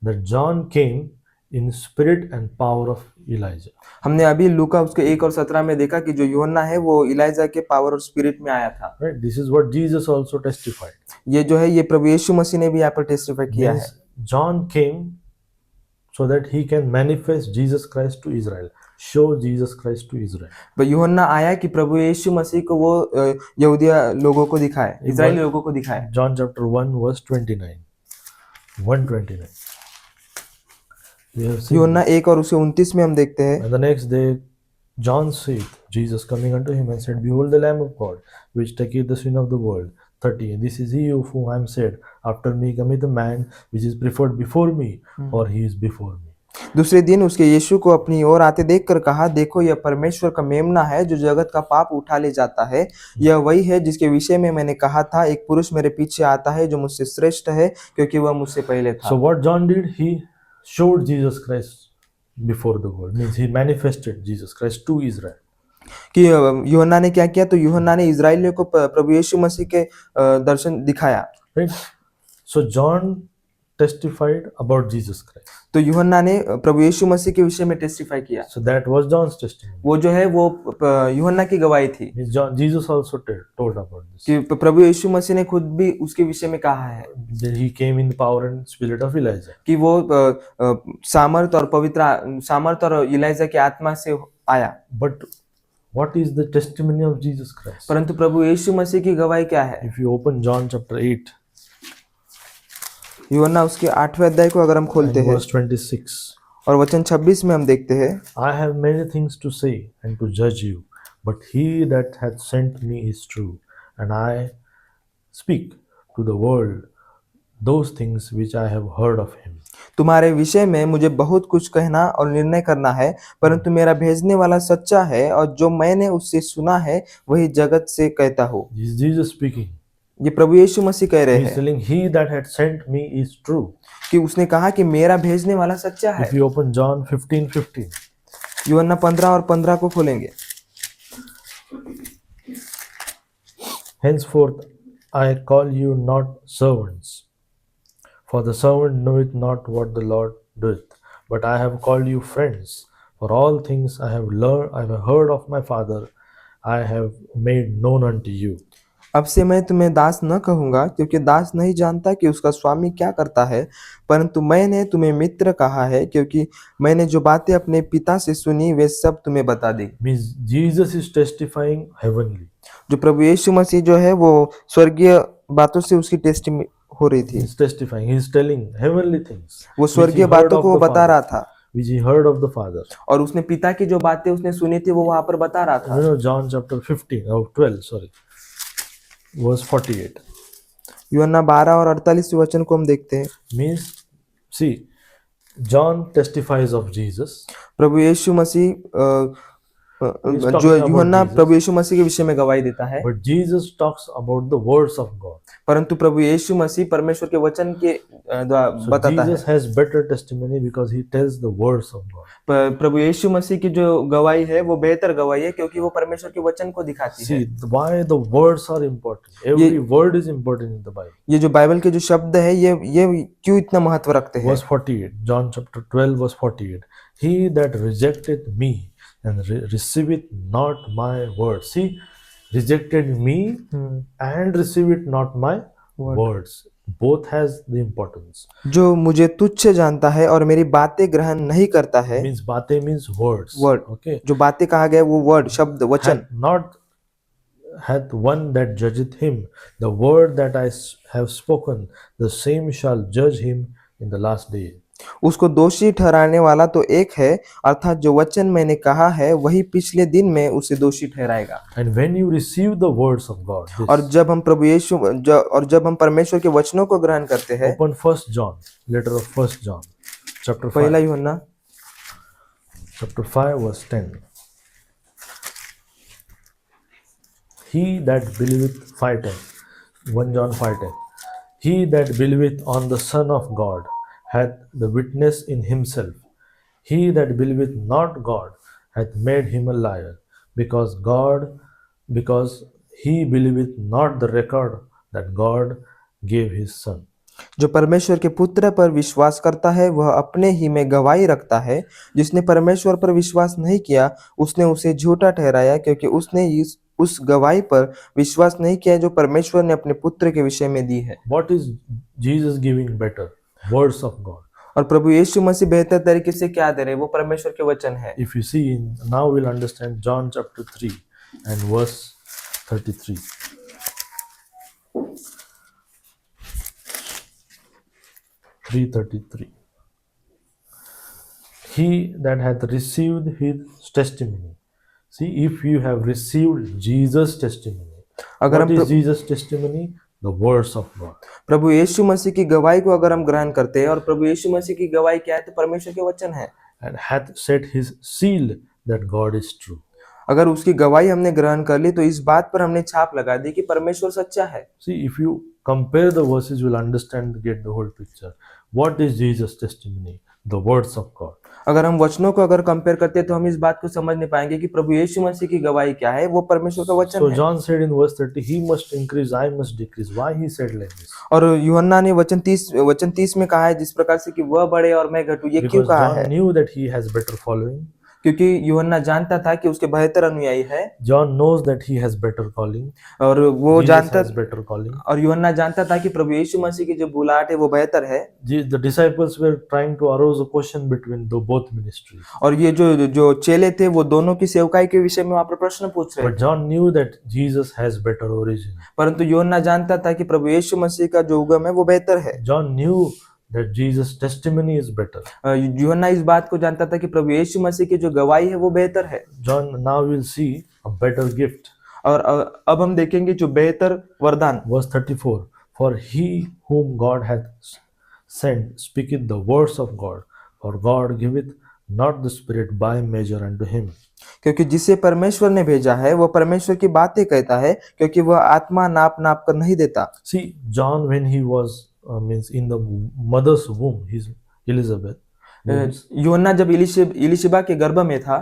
that John came in spirit and power of Elijah. हमने अभी लूका उसके 1 और 17 में देखा कि जो यूहन्ना है वो इलाइजा के पावर और स्पिरिट में आया था। Right? This is what Jesus also testified. ये जो है ये प्रभु यीशु मसीह ने भी यहाँ पर टेस्टिफाई किया है। Means John came so that he can manifest Jesus Christ to Israel, show Jesus Christ to Israel. भाई यूहन्ना आया कि प्रभु यीशु मसीह को वो यहूदिया लोगों को दिखाए, इजरायली लोगों को दिखाए। John chapter 1 verse 29. 129. We have seen. यूहन्ना 1 और उसके 29 में हम देखते हैं, And the next day John saith, Jesus coming unto him and said, Behold the Lamb of God, which taketh the sin of the world. 30. And this is he of whom I am said, After me cometh a man which is preferred before me, for he is before me. दूसरे दिन उसके यीशु को अपनी ओर आते देखकर कहा, देखो यह परमेश्वर का मेमना है जो जगत का पाप उठा ले जाता है। यह वही है जिसके विषय में मैंने कहा था, एक पुरुष मेरे पीछे आता है जो मुझसे श्रेष्ठ है, क्योंकि वह मुझसे पहले था। So what John did, he showed Jesus Christ before the world. Means he manifested Jesus Christ to Israel. कि यूहन्ना ने क्या किया, तो यूहन्ना ने इजराइलियों को प्रभु यीशु मसीह के दर्शन दिखाया। Right? So John testified about Jesus Christ. तो यूहन्ना ने प्रभु यीशु मसीह के विषय में टेस्टिफाई किया। So that was John's testimony. वो जो है वो यूहन्ना की गवाही थी Means Jesus also told about this. कि प्रभु यीशु मसीह ने खुद भी उसके विषय में कहा है That he came in the power and spirit of Elijah. कि वो सामर्थ और इलाइजा की आत्मा से आया। But what is the testimony of Jesus Christ? परंतु प्रभु यीशु मसीह की गवाही क्या है? If you open John chapter 8 यूहन्ना उसके 8वें अध्याय को अगर हम खोलते and हैं verse 26. और वचन 26 में हम देखते हैं, I have many things to say and to judge you, but he that hath sent me is true, and I speak to the world those things which I have heard of him. तुम्हारे विषय में मुझे बहुत कुछ कहना और निर्णय करना है, परंतु मेरा भेजने वाला सच्चा है, और जो मैंने उससे सुना है वही जगत से कहता हूँ। This is Jesus speaking. ये प्रभु यीशु मसीह कह रहे He is हैं telling, he that had sent me is true. कि उसने कहा कि मेरा भेजने वाला सच्चा है। If you open John 15:15, यूहन्ना 15 और 15 को खोलेंगे। henceforth I call you not servants, for the servant knoweth not what the Lord doeth, but I have called you friends. For all things I have heard of my Father, I have made known unto you. अब से मैं तुम्हें दास न कहूंगा, क्योंकि दास नहीं जानता कि उसका स्वामी क्या करता है, परंतु मैंने तुम्हें मित्र कहा है, क्योंकि मैंने जो बातें अपने पिता से सुनी वे सब तुम्हें बता दी। Means Jesus is testifying heavenly. जो प्रभु यीशु मसीह जो है वो स्वर्गीय बातों से उसकी टेस्ट हो रही थी। He's testifying. He's telling heavenly things वो which he स्वर्गीय heard बातों of को वो the बता Father. रहा था, Which he heard of the Father. और उसने पिता की जो बातें उसने सुनी थी वो वहां पर बता रहा था। You know, John chapter 15, oh 12, sorry, verse 48. यूहन्ना 12 और 48 वचन को हम देखते हैं। Means, see, John testifies of Jesus. Prabhu Yeshu Masih He's जो talking about यूहन्ना Jesus. प्रभु यीशु मसीह के विषय में गवाही देता है, But Jesus talks about the words of God. परंतु प्रभु यीशु मसीह परमेश्वर के वचन के द्वारा So बताता है। Jesus has better testimony because he tells the words of God. प्रभु यीशु मसीह की जो गवाही है वो बेहतर गवाही है, क्योंकि वो परमेश्वर के वचन को दिखाती है। See, why the words are important. Every word is important in the Bible. ये जो बाइबल के जो शब्द है ये क्यों इतना महत्व रखते हैं? Verse 48, John chapter 12, verse 48. He that rejecteth me and receiveth not my word. See, rejected me and receiveth not my words. Both has the importance. जो मुझे तुच्छ जानता है और मेरी बातें ग्रहण नहीं करता है, Means बातें means words. Word, Okay. जो बातें कहा गया है वो वर्ड, शब्द, वचन। Hath one that judgeth him, the word that I have spoken, the same shall judge him in the last day. उसको दोषी ठहराने वाला तो एक है, अर्थात जो वचन मैंने कहा है वही पिछले दिन में उसे दोषी ठहराएगा। And when you receive the words of God, this, और जब हम प्रभु यीशु और जब हम परमेश्वर के वचनों को ग्रहण करते हैं, open 1 John, letter of 1 John, chapter 5, पहला यूहन्ना chapter 5, verse 10. He that believeth 5:10, 1 John 5:10. He that believeth on the Son of God hath the witness in himself. He that believeth not God hath made him a liar, because he believeth not the record that God gave his Son. जो परमेश्वर के पुत्र पर विश्वास करता है वह अपने ही में गवाही रखता है। जिसने परमेश्वर पर विश्वास नहीं किया उसने उसे झूठा ठहराया, क्योंकि उसने उस गवाही पर विश्वास नहीं किया जो परमेश्वर ने अपने पुत्र के विषय में दी है। What is Jesus giving better? Words of God. और प्रभु यीशु मसीह बेहतर तरीके से क्या दे रहे हैं? वो परमेश्वर के वचन है। If you see, now we'll understand John chapter 3 and verse 33. He that hath received his testimony. See, if you have received Jesus' testimony, अगर what हम is Jesus' testimony? The words of God. प्रभु यीशु मसीह की गवाही को अगर हम ग्रहण करते हैं, और प्रभु यीशु मसीह की गवाही क्या है? तो परमेश्वर के वचन है। And hath set his seal that God is true. अगर उसकी गवाही हमने ग्रहण कर ली तो इस बात पर हमने छाप लगा दी कि परमेश्वर सच्चा है। See, if you compare the verses, you will understand, get the whole picture. What is Jesus' testimony? The words of God. अगर हम वचनों को अगर कंपेयर करते हैं तो हम इस बात को समझ नहीं पाएंगे कि प्रभु यीशु मसीह की गवाही क्या है। वो परमेश्वर का वचन So है। John said in verse 30, he must increase, I must decrease. Why he said like this? और यूहन्ना ने वचन 30 में कहा है जिस प्रकार से कि वह बढ़े और मैं घटूं। ये क्यों Because कहा John है? knew that he has better following. क्योंकि यूहन्ना जानता था कि उसके बेहतर अनुयायी है, John knows that he has better calling. और वो Jesus जानता has better calling. और यूहन्ना जानता था कि प्रभु यीशु मसीह की जो बुलाहट है वो बेहतर है। The disciples were trying to arouse a question between both ministries. और ये जो चेले थे वो दोनों की सेवकाई के विषय में वहां पर प्रश्न पूछ रहे But थे। John knew that Jesus has better origin. परंतु यूहन्ना जानता था कि प्रभु यीशु मसीह का जो उगम है वो बेहतर है। John knew that Jesus' testimony is better. यूहन्ना इस बात को जानता था कि प्रभु यीशु मसीह की जो गवाही है वो बेहतर है। John, now we'll see a better gift. और अब हम देखेंगे जो बेहतर वरदान। Verse 34. For he whom God hath sent speaketh the words of God, for God giveth not the Spirit by measure unto him. क्योंकि जिसे परमेश्वर ने भेजा है वो परमेश्वर की बातें कहता है, क्योंकि वह आत्मा नाप नाप कर नहीं देता। See, John, when he was means in the mother's womb, his Elizabeth. यूहन्ना जब इलिशिबा के गर्भ में था,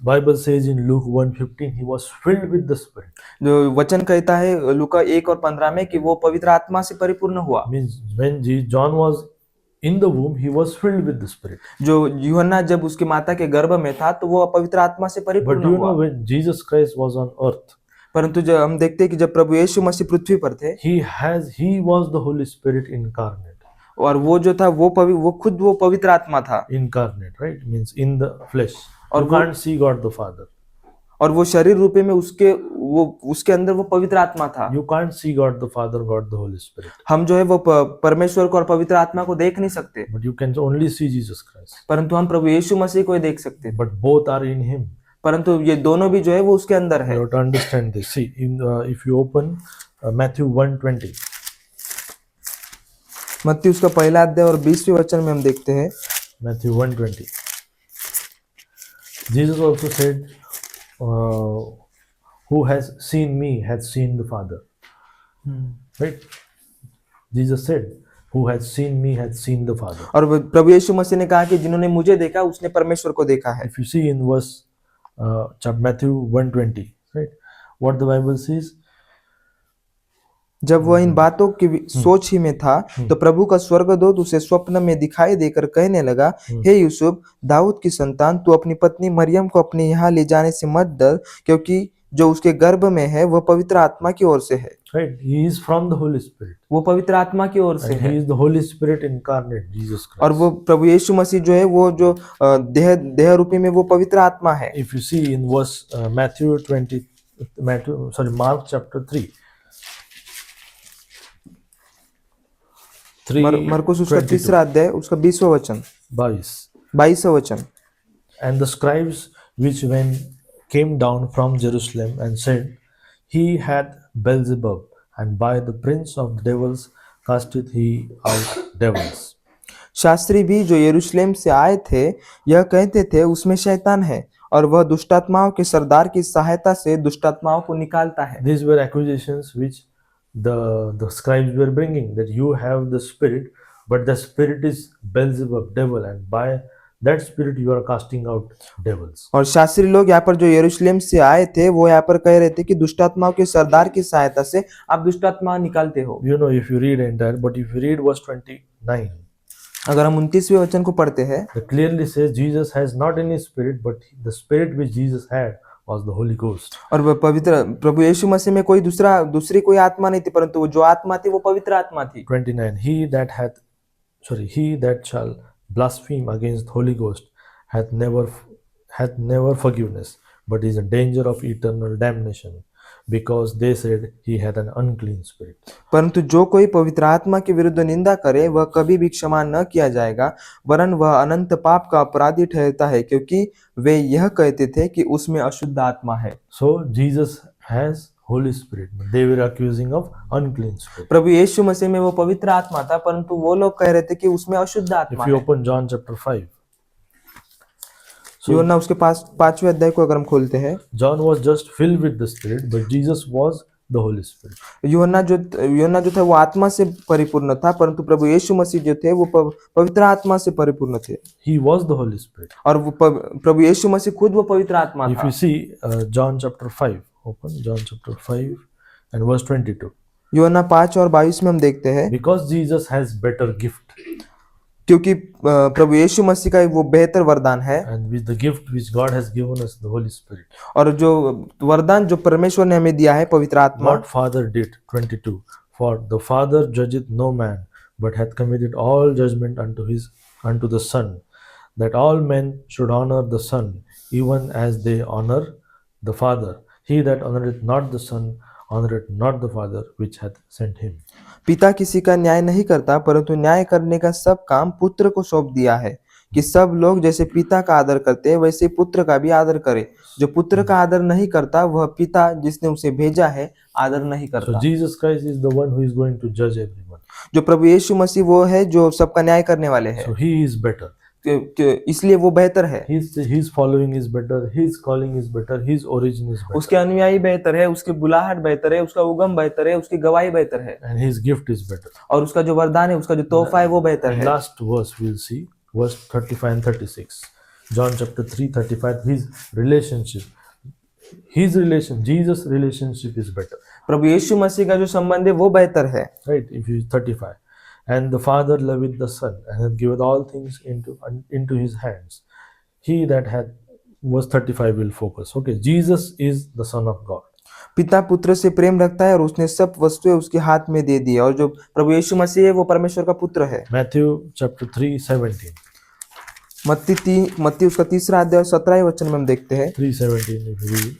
Bible says in Luke 1:15, he was filled with the Spirit. जो वचन कहता है लूका 1:15 में कि वो पवित्र आत्मा से परिपूर्ण हुआ। Means when John was in the womb, he was filled with the Spirit. जो यूहन्ना जब उसकी माता के गर्भ में था तो वो पवित्र आत्मा से But परिपूर्ण you know, हुआ। when Jesus Christ was on earth, परंतु जब हम देखते हैं कि जब प्रभु यीशु मसीह पृथ्वी पर थे he was the Holy Spirit incarnate. और वो जो था वो खुद वो पवित्र आत्मा था Incarnate, right? Means in the flesh. और You वो can't see God the Father. और वो शरीर रूपे में उसके अंदर वो पवित्र आत्मा था। You can't see God the Father, God the Holy Spirit. हम जो है वो परमेश्वर को और पवित्र आत्मा को देख नहीं सकते, But you can only see Jesus Christ. परंतु हम प्रभु यीशु मसीह को ही देख सकते हैं। But both are in Him. परंतु ये दोनों भी जो है वो उसके अंदर है। You have to understand this. See, if you open Matthew 1:20. मत्ती उसका पहला अध्याय और 20वें वचन में हम देखते हैं Matthew 1:20. Jesus also said, "Who has seen me has seen the Father." Right? Jesus said, "Who has seen me has seen the Father." और प्रभु यीशु मसीह ने कहा कि जिन्होंने मुझे देखा उसने परमेश्वर को देखा है। If you see in verse Matthew 1:20, right? What the Bible says, जब वह इन बातों की सोच ही में था तो प्रभु का स्वर्गदूत उसे स्वप्न में दिखाई देकर कहने लगा, हे यूसुफ, दाऊद की संतान, तू अपनी पत्नी मरियम को अपने यहाँ ले जाने से मत डर, क्योंकि जो उसके गर्भ में है वह पवित्र आत्मा की ओर से है। right? He is from the Holy Spirit. वो पवित्र आत्मा की ओर से And है He is the Holy Spirit incarnate, Jesus Christ. और वो प्रभु यीशु मसीह जो है वो जो देह रूपी में वो पवित्र आत्मा है। If you see in verse Mark chapter 3. मरकुस उसका 3रा अध्याय उसका 20वां वचन 22वां वचन। And the scribes which came down from Jerusalem and said, He hath Beelzebub, and by the prince of the devils casteth he out devils. Shastri भी जो यरूशलेम से आए थे यह कहते थे उसमें शैतान है और वह दुष्टात्माओं के सरदार की सहायता से दुष्टात्माओं को निकालता है। These were accusations which the scribes were bringing, that you have the spirit, but the spirit is Beelzebub, devil, and by that spirit you are casting out devils. और शास्त्री लोग यहाँ पर जो यरूशलेम से आए थे वो यहाँ पर कह रहे थे कि दुष्टात्माओं के सरदार की सहायता से आप दुष्टात्मा निकालते हो। You know, if you read entire, but if you read verse 29, अगर हम 29वें वचन को पढ़ते हैं it clearly says Jesus has not any spirit, but the spirit which Jesus had was the Holy Ghost. और वह पवित्र प्रभु यीशु मसीह में कोई दूसरी कोई आत्मा नहीं थी, परंतु वो जो आत्मा थी वो पवित्र आत्मा थी। 29. He that shall blaspheme against the Holy Ghost hath never forgiveness, but is in danger of eternal damnation, because they said he had an unclean spirit. परंतु जो कोई पवित्र आत्मा के विरुद्ध निंदा करे वह कभी भी क्षमा न किया जाएगा, वरन वह अनंत पाप का अपराधी ठहरता है, क्योंकि वे यह कहते थे कि उसमें अशुद्ध आत्मा है। So Jesus has Holy Spirit, but they were accusing of unclean spirit. प्रभु यीशु मसीह में वो पवित्र आत्मा था, परंतु वो लोग कह रहे थे कि उसमें अशुद्ध आत्मा If you है। open John chapter 5, यूहन्ना उसके 5वें अध्याय को अगर हम खोलते हैं, John was just filled with the Spirit, but Jesus was the Holy Spirit. यूहन्ना जो था वो आत्मा से परिपूर्ण था, परंतु प्रभु यीशु मसीह जो थे वो पवित्र आत्मा से परिपूर्ण थे He was the Holy Spirit. और वो प्रभु यीशु मसीह खुद वो पवित्र आत्मा If था। you see John chapter 5, open John chapter 5 and verse 22. यूहन्ना 5 और 22 में हम देखते हैं, Because Jesus has better gift, क्योंकि प्रभु यीशु मसीह का वो बेहतर वरदान है and with the gift which God has given us, the Holy Spirit. और जो वरदान जो परमेश्वर ने हमें दिया है पवित्र आत्मा, What Father did, 22. For the Father judgeth no man, but hath committed all judgment unto the Son, that all men should honor the Son, even as they honor the Father. He that honoreth not the Son honoreth not the Father which hath sent him. पिता किसी का न्याय नहीं करता, परंतु न्याय करने का सब काम पुत्र को सौंप दिया है, कि सब लोग जैसे पिता का आदर करते हैं वैसे पुत्र का भी आदर करे। जो पुत्र का आदर नहीं करता वह पिता जिसने उसे भेजा है आदर नहीं So करता। Jesus Christ is the one who is going to judge everyone. जो प्रभु यीशु मसीह वो है जो सबका न्याय करने वाले हैं, So he is better. इसलिए वो बेहतर है। His following is better. His calling is better. His origin is better. उसके अनुयायी बेहतर है, उसकी बुलाहट बेहतर है, उसका उगम बेहतर है, उसकी गवाही बेहतर है And his gift is better. और उसका जो वरदान है, उसका जो तोहफा है वो बेहतर And है। last verse we'll see, verse 35 and 36. John chapter 3, 35, Jesus' relationship is better. प्रभु यीशु मसीह का जो संबंध है वो बेहतर है। Right? If you 35. And the Father loveth the Son, and hath given all things into his hands. He that hath, verse 35 will focus. Okay, Jesus is the Son of God. पिता पुत्र से प्रेम रखता है और उसने सब वस्तुएं उसके हाथ में दे दी है। और जो प्रभु यीशु मसीह है वो परमेश्वर का पुत्र है। Matthew chapter 3:17. मत्ती उसका 3 अध्याय और 17 वचन में हम देखते हैं। 3:17 if you read.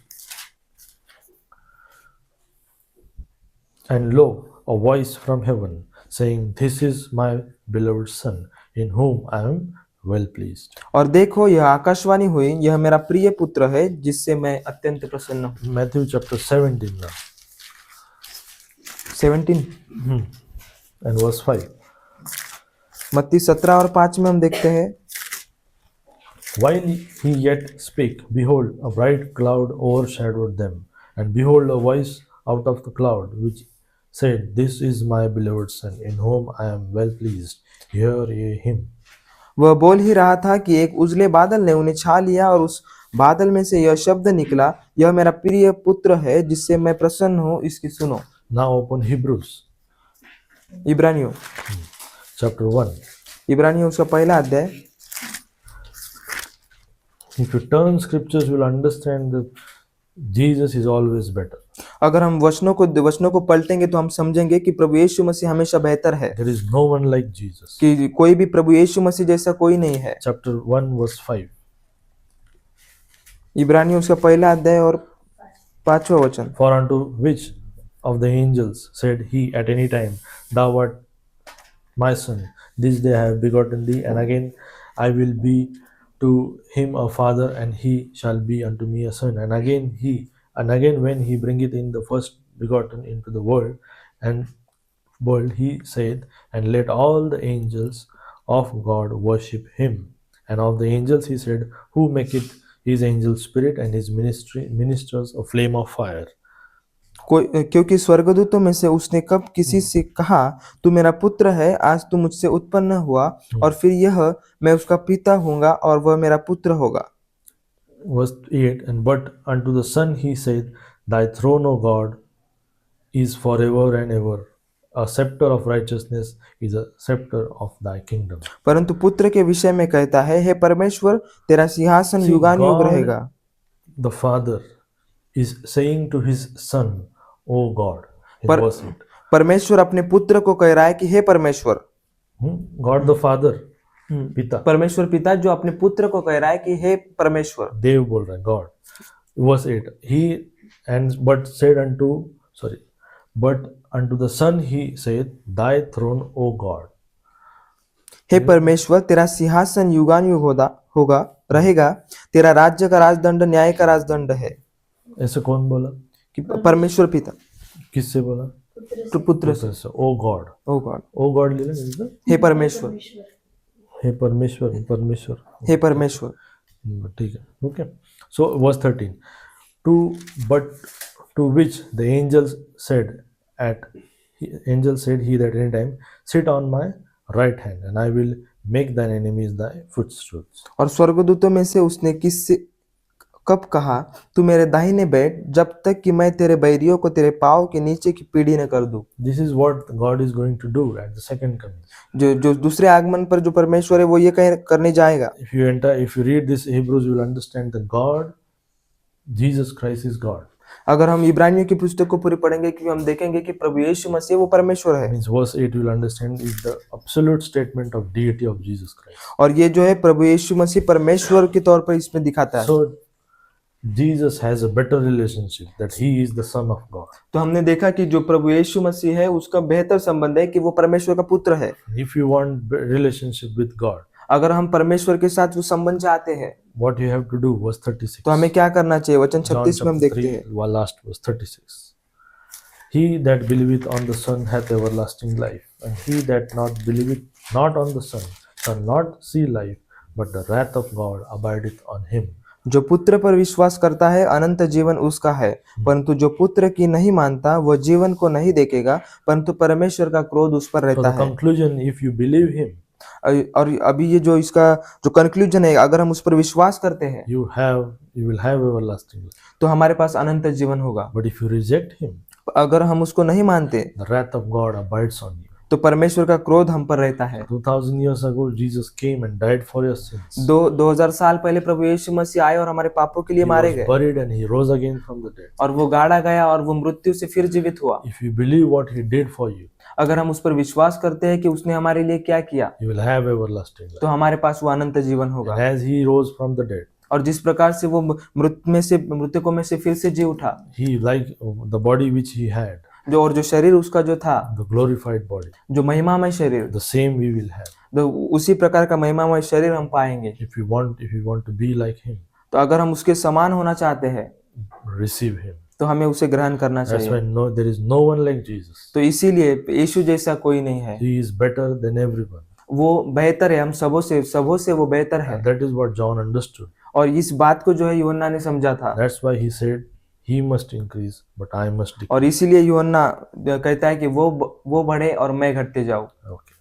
And lo, a voice from heaven saying, This is my beloved Son, in whom I am well pleased. और देखो यह आकाशवाणी हुई, यह मेरा प्रिय पुत्र है जिससे मैं अत्यंत प्रसन्न हूँ। Matthew chapter 17 now. 17 And verse 5. मत्ती 17 और 5 में हम देखते हैं। While he yet spake, behold, a bright cloud overshadowed them. And behold, a voice out of the cloud, which said, This is my beloved Son, in whom I am well pleased. Hear ye him. वह बोल ही रहा था कि एक उजले बादल ने उन्हें छा लिया और उस बादल में से यह शब्द निकला, यह मेरा प्रिय पुत्र है जिससे मैं प्रसन्न हूँ, इसकी सुनो। Now open Hebrews इब्रानियों chapter 1. इब्रानियों उसका पहला अध्याय। If you turn scriptures, you will understand that Jesus is always better. अगर हम वचनों को पलटेंगे तो हम समझेंगे कि प्रभु यीशु मसीह हमेशा बेहतर है, There is no one like Jesus. कि कोई भी प्रभु यीशु मसीह जैसा कोई नहीं है। Chapter 1 verse 5. इब्रानियों उसका पहला अध्याय और 5वां वचन। For unto which of the angels said he at any time, Thou art my son, this day I have begotten thee, and again I will be to him a father, and he shall be unto me a son. And again when he bringeth in the first begotten into the world, he said, And let all the angels of God worship him. And of the angels he said, Who maketh his angels spirit, and his ministers a flame of fire. क्योंकि स्वर्गदूतों में से उसने कब किसी से कहा, तू मेरा पुत्र है, आज तू मुझसे उत्पन्न हुआ, और फिर यह मैं उसका पिता होऊंगा और वह मेरा पुत्र होगा। Verse 8. And but unto the Son he said, Thy throne, O God, is forever and ever. A scepter of righteousness is a scepter of thy kingdom. परंतु पुत्र के विषय में कहता है, हे परमेश्वर, तेरा सिंहासन युगानुयुग God, रहेगा। The Father is saying to his Son, O God, in verse 8. परमेश्वर अपने पुत्र को कह रहा है कि हे परमेश्वर। God the Father, पिता, परमेश्वर पिता जो अपने पुत्र को कह रहा है कि हे परमेश्वर। देव बोल रहा है, God. Verse 8. But unto the Son he said, Thy throne, O God. हे परमेश्वर, तेरा सिंहासन युगानुयुग होगा रहेगा, तेरा राज्य का राजदंड न्याय का राजदंड है। ऐसे कौन बोला? कि परमेश्वर पिता किससे बोला? पुत्र से। ओ गॉड, ओ गॉड, ओ गॉड ले लेना। हे परमेश्वर, हे परमेश्वर, परमेश्वर, हे परमेश्वर। ठीक है, okay. So verse 13, to which the angels said he that any time, sit on my right hand, and I will make thine enemies thy footstools. और स्वर्गदूतों में से उसने किससे कब कहा, तू मेरे दाहिने बैठ, जब तक कि मैं तेरे बैरियों को तेरे पाँव के नीचे की पीढ़ी न कर दूं। This is what God is going to do at the second coming. जो दूसरे आगमन पर जो परमेश्वर है वो ये करने जाएगा। If you read this Hebrews, you will understand that God, Jesus Christ is God. अगर हम इब्रानियों की पुस्तक को पूरी पढ़ेंगे कि हम देखेंगे कि प्रभु यीशु मसीह वो परमेश्वर है। Means verse 8 you will understand is the absolute statement of deity of Jesus Christ. और ये जो है प्रभु यीशु मसीह परमेश्वर के तौर पर इसमें दिखाता है। So Jesus has a better relationship, that he is the son of God. तो हमने देखा कि जो प्रभु यीशु मसीह है उसका बेहतर संबंध है कि वो परमेश्वर का पुत्र है। If you want relationship with God, अगर हम परमेश्वर के साथ वो संबंध चाहते हैं, what you have to do, verse 36. तो हमें क्या करना चाहिए? वचन John 36 में हम chapter देखते 3, हैं। last verse 36. He that believeth on the Son hath everlasting life, and he that not believeth not on the Son shall not see life, but the wrath of God abideth on him. जो पुत्र पर विश्वास करता है अनंत जीवन उसका है, परंतु जो पुत्र की नहीं मानता वह जीवन को नहीं देखेगा, परंतु परमेश्वर का क्रोध उस पर So रहता the है। conclusion, if you believe him, और अभी ये जो इसका जो कंक्लूजन है, अगर हम उस पर विश्वास करते हैं you will have everlasting life. तो हमारे पास अनंत जीवन होगा। But if you reject him, अगर हम उसको नहीं मानते the wrath of God abides on you. तो परमेश्वर का क्रोध हम पर रहता है। 2000 years ago, Jesus came and died for your sins. 2000 साल पहले प्रभु यीशु मसीह आए और हमारे पापों के लिए He मारे was गए, buried and he rose again from the dead. और वो गाड़ा गया और वो मृत्यु से फिर जीवित हुआ। If you believe what he did for you, अगर हम उस पर विश्वास करते हैं कि उसने हमारे लिए क्या किया, you will have everlasting life. तो हमारे पास वो अनंत जीवन होगा। And as he rose from the dead, और जिस प्रकार से वो मृतकों में से फिर से जी उठा, he, like the body which he had, जो शरीर उसका जो था, the glorified body, जो महिमामय शरीर, the same we will have. तो उसी प्रकार का महिमामय शरीर हम पाएंगे। If you want to be like him, तो अगर हम उसके समान होना चाहते हैं, receive him. तो हमें उसे ग्रहण करना That's चाहिए। why there is no one like Jesus. तो इसीलिए यीशु जैसा कोई नहीं है। He is better than everyone. वो बेहतर है, हम सबों से वो बेहतर है। And that is what John understood. और इस बात को जो है यूहन्ना ने समझा था, That's why he said, he must increase, but I must decrease. और इसीलिए यूहन्ना कहता है कि वो बढ़े और मैं घटते जाऊं। Okay.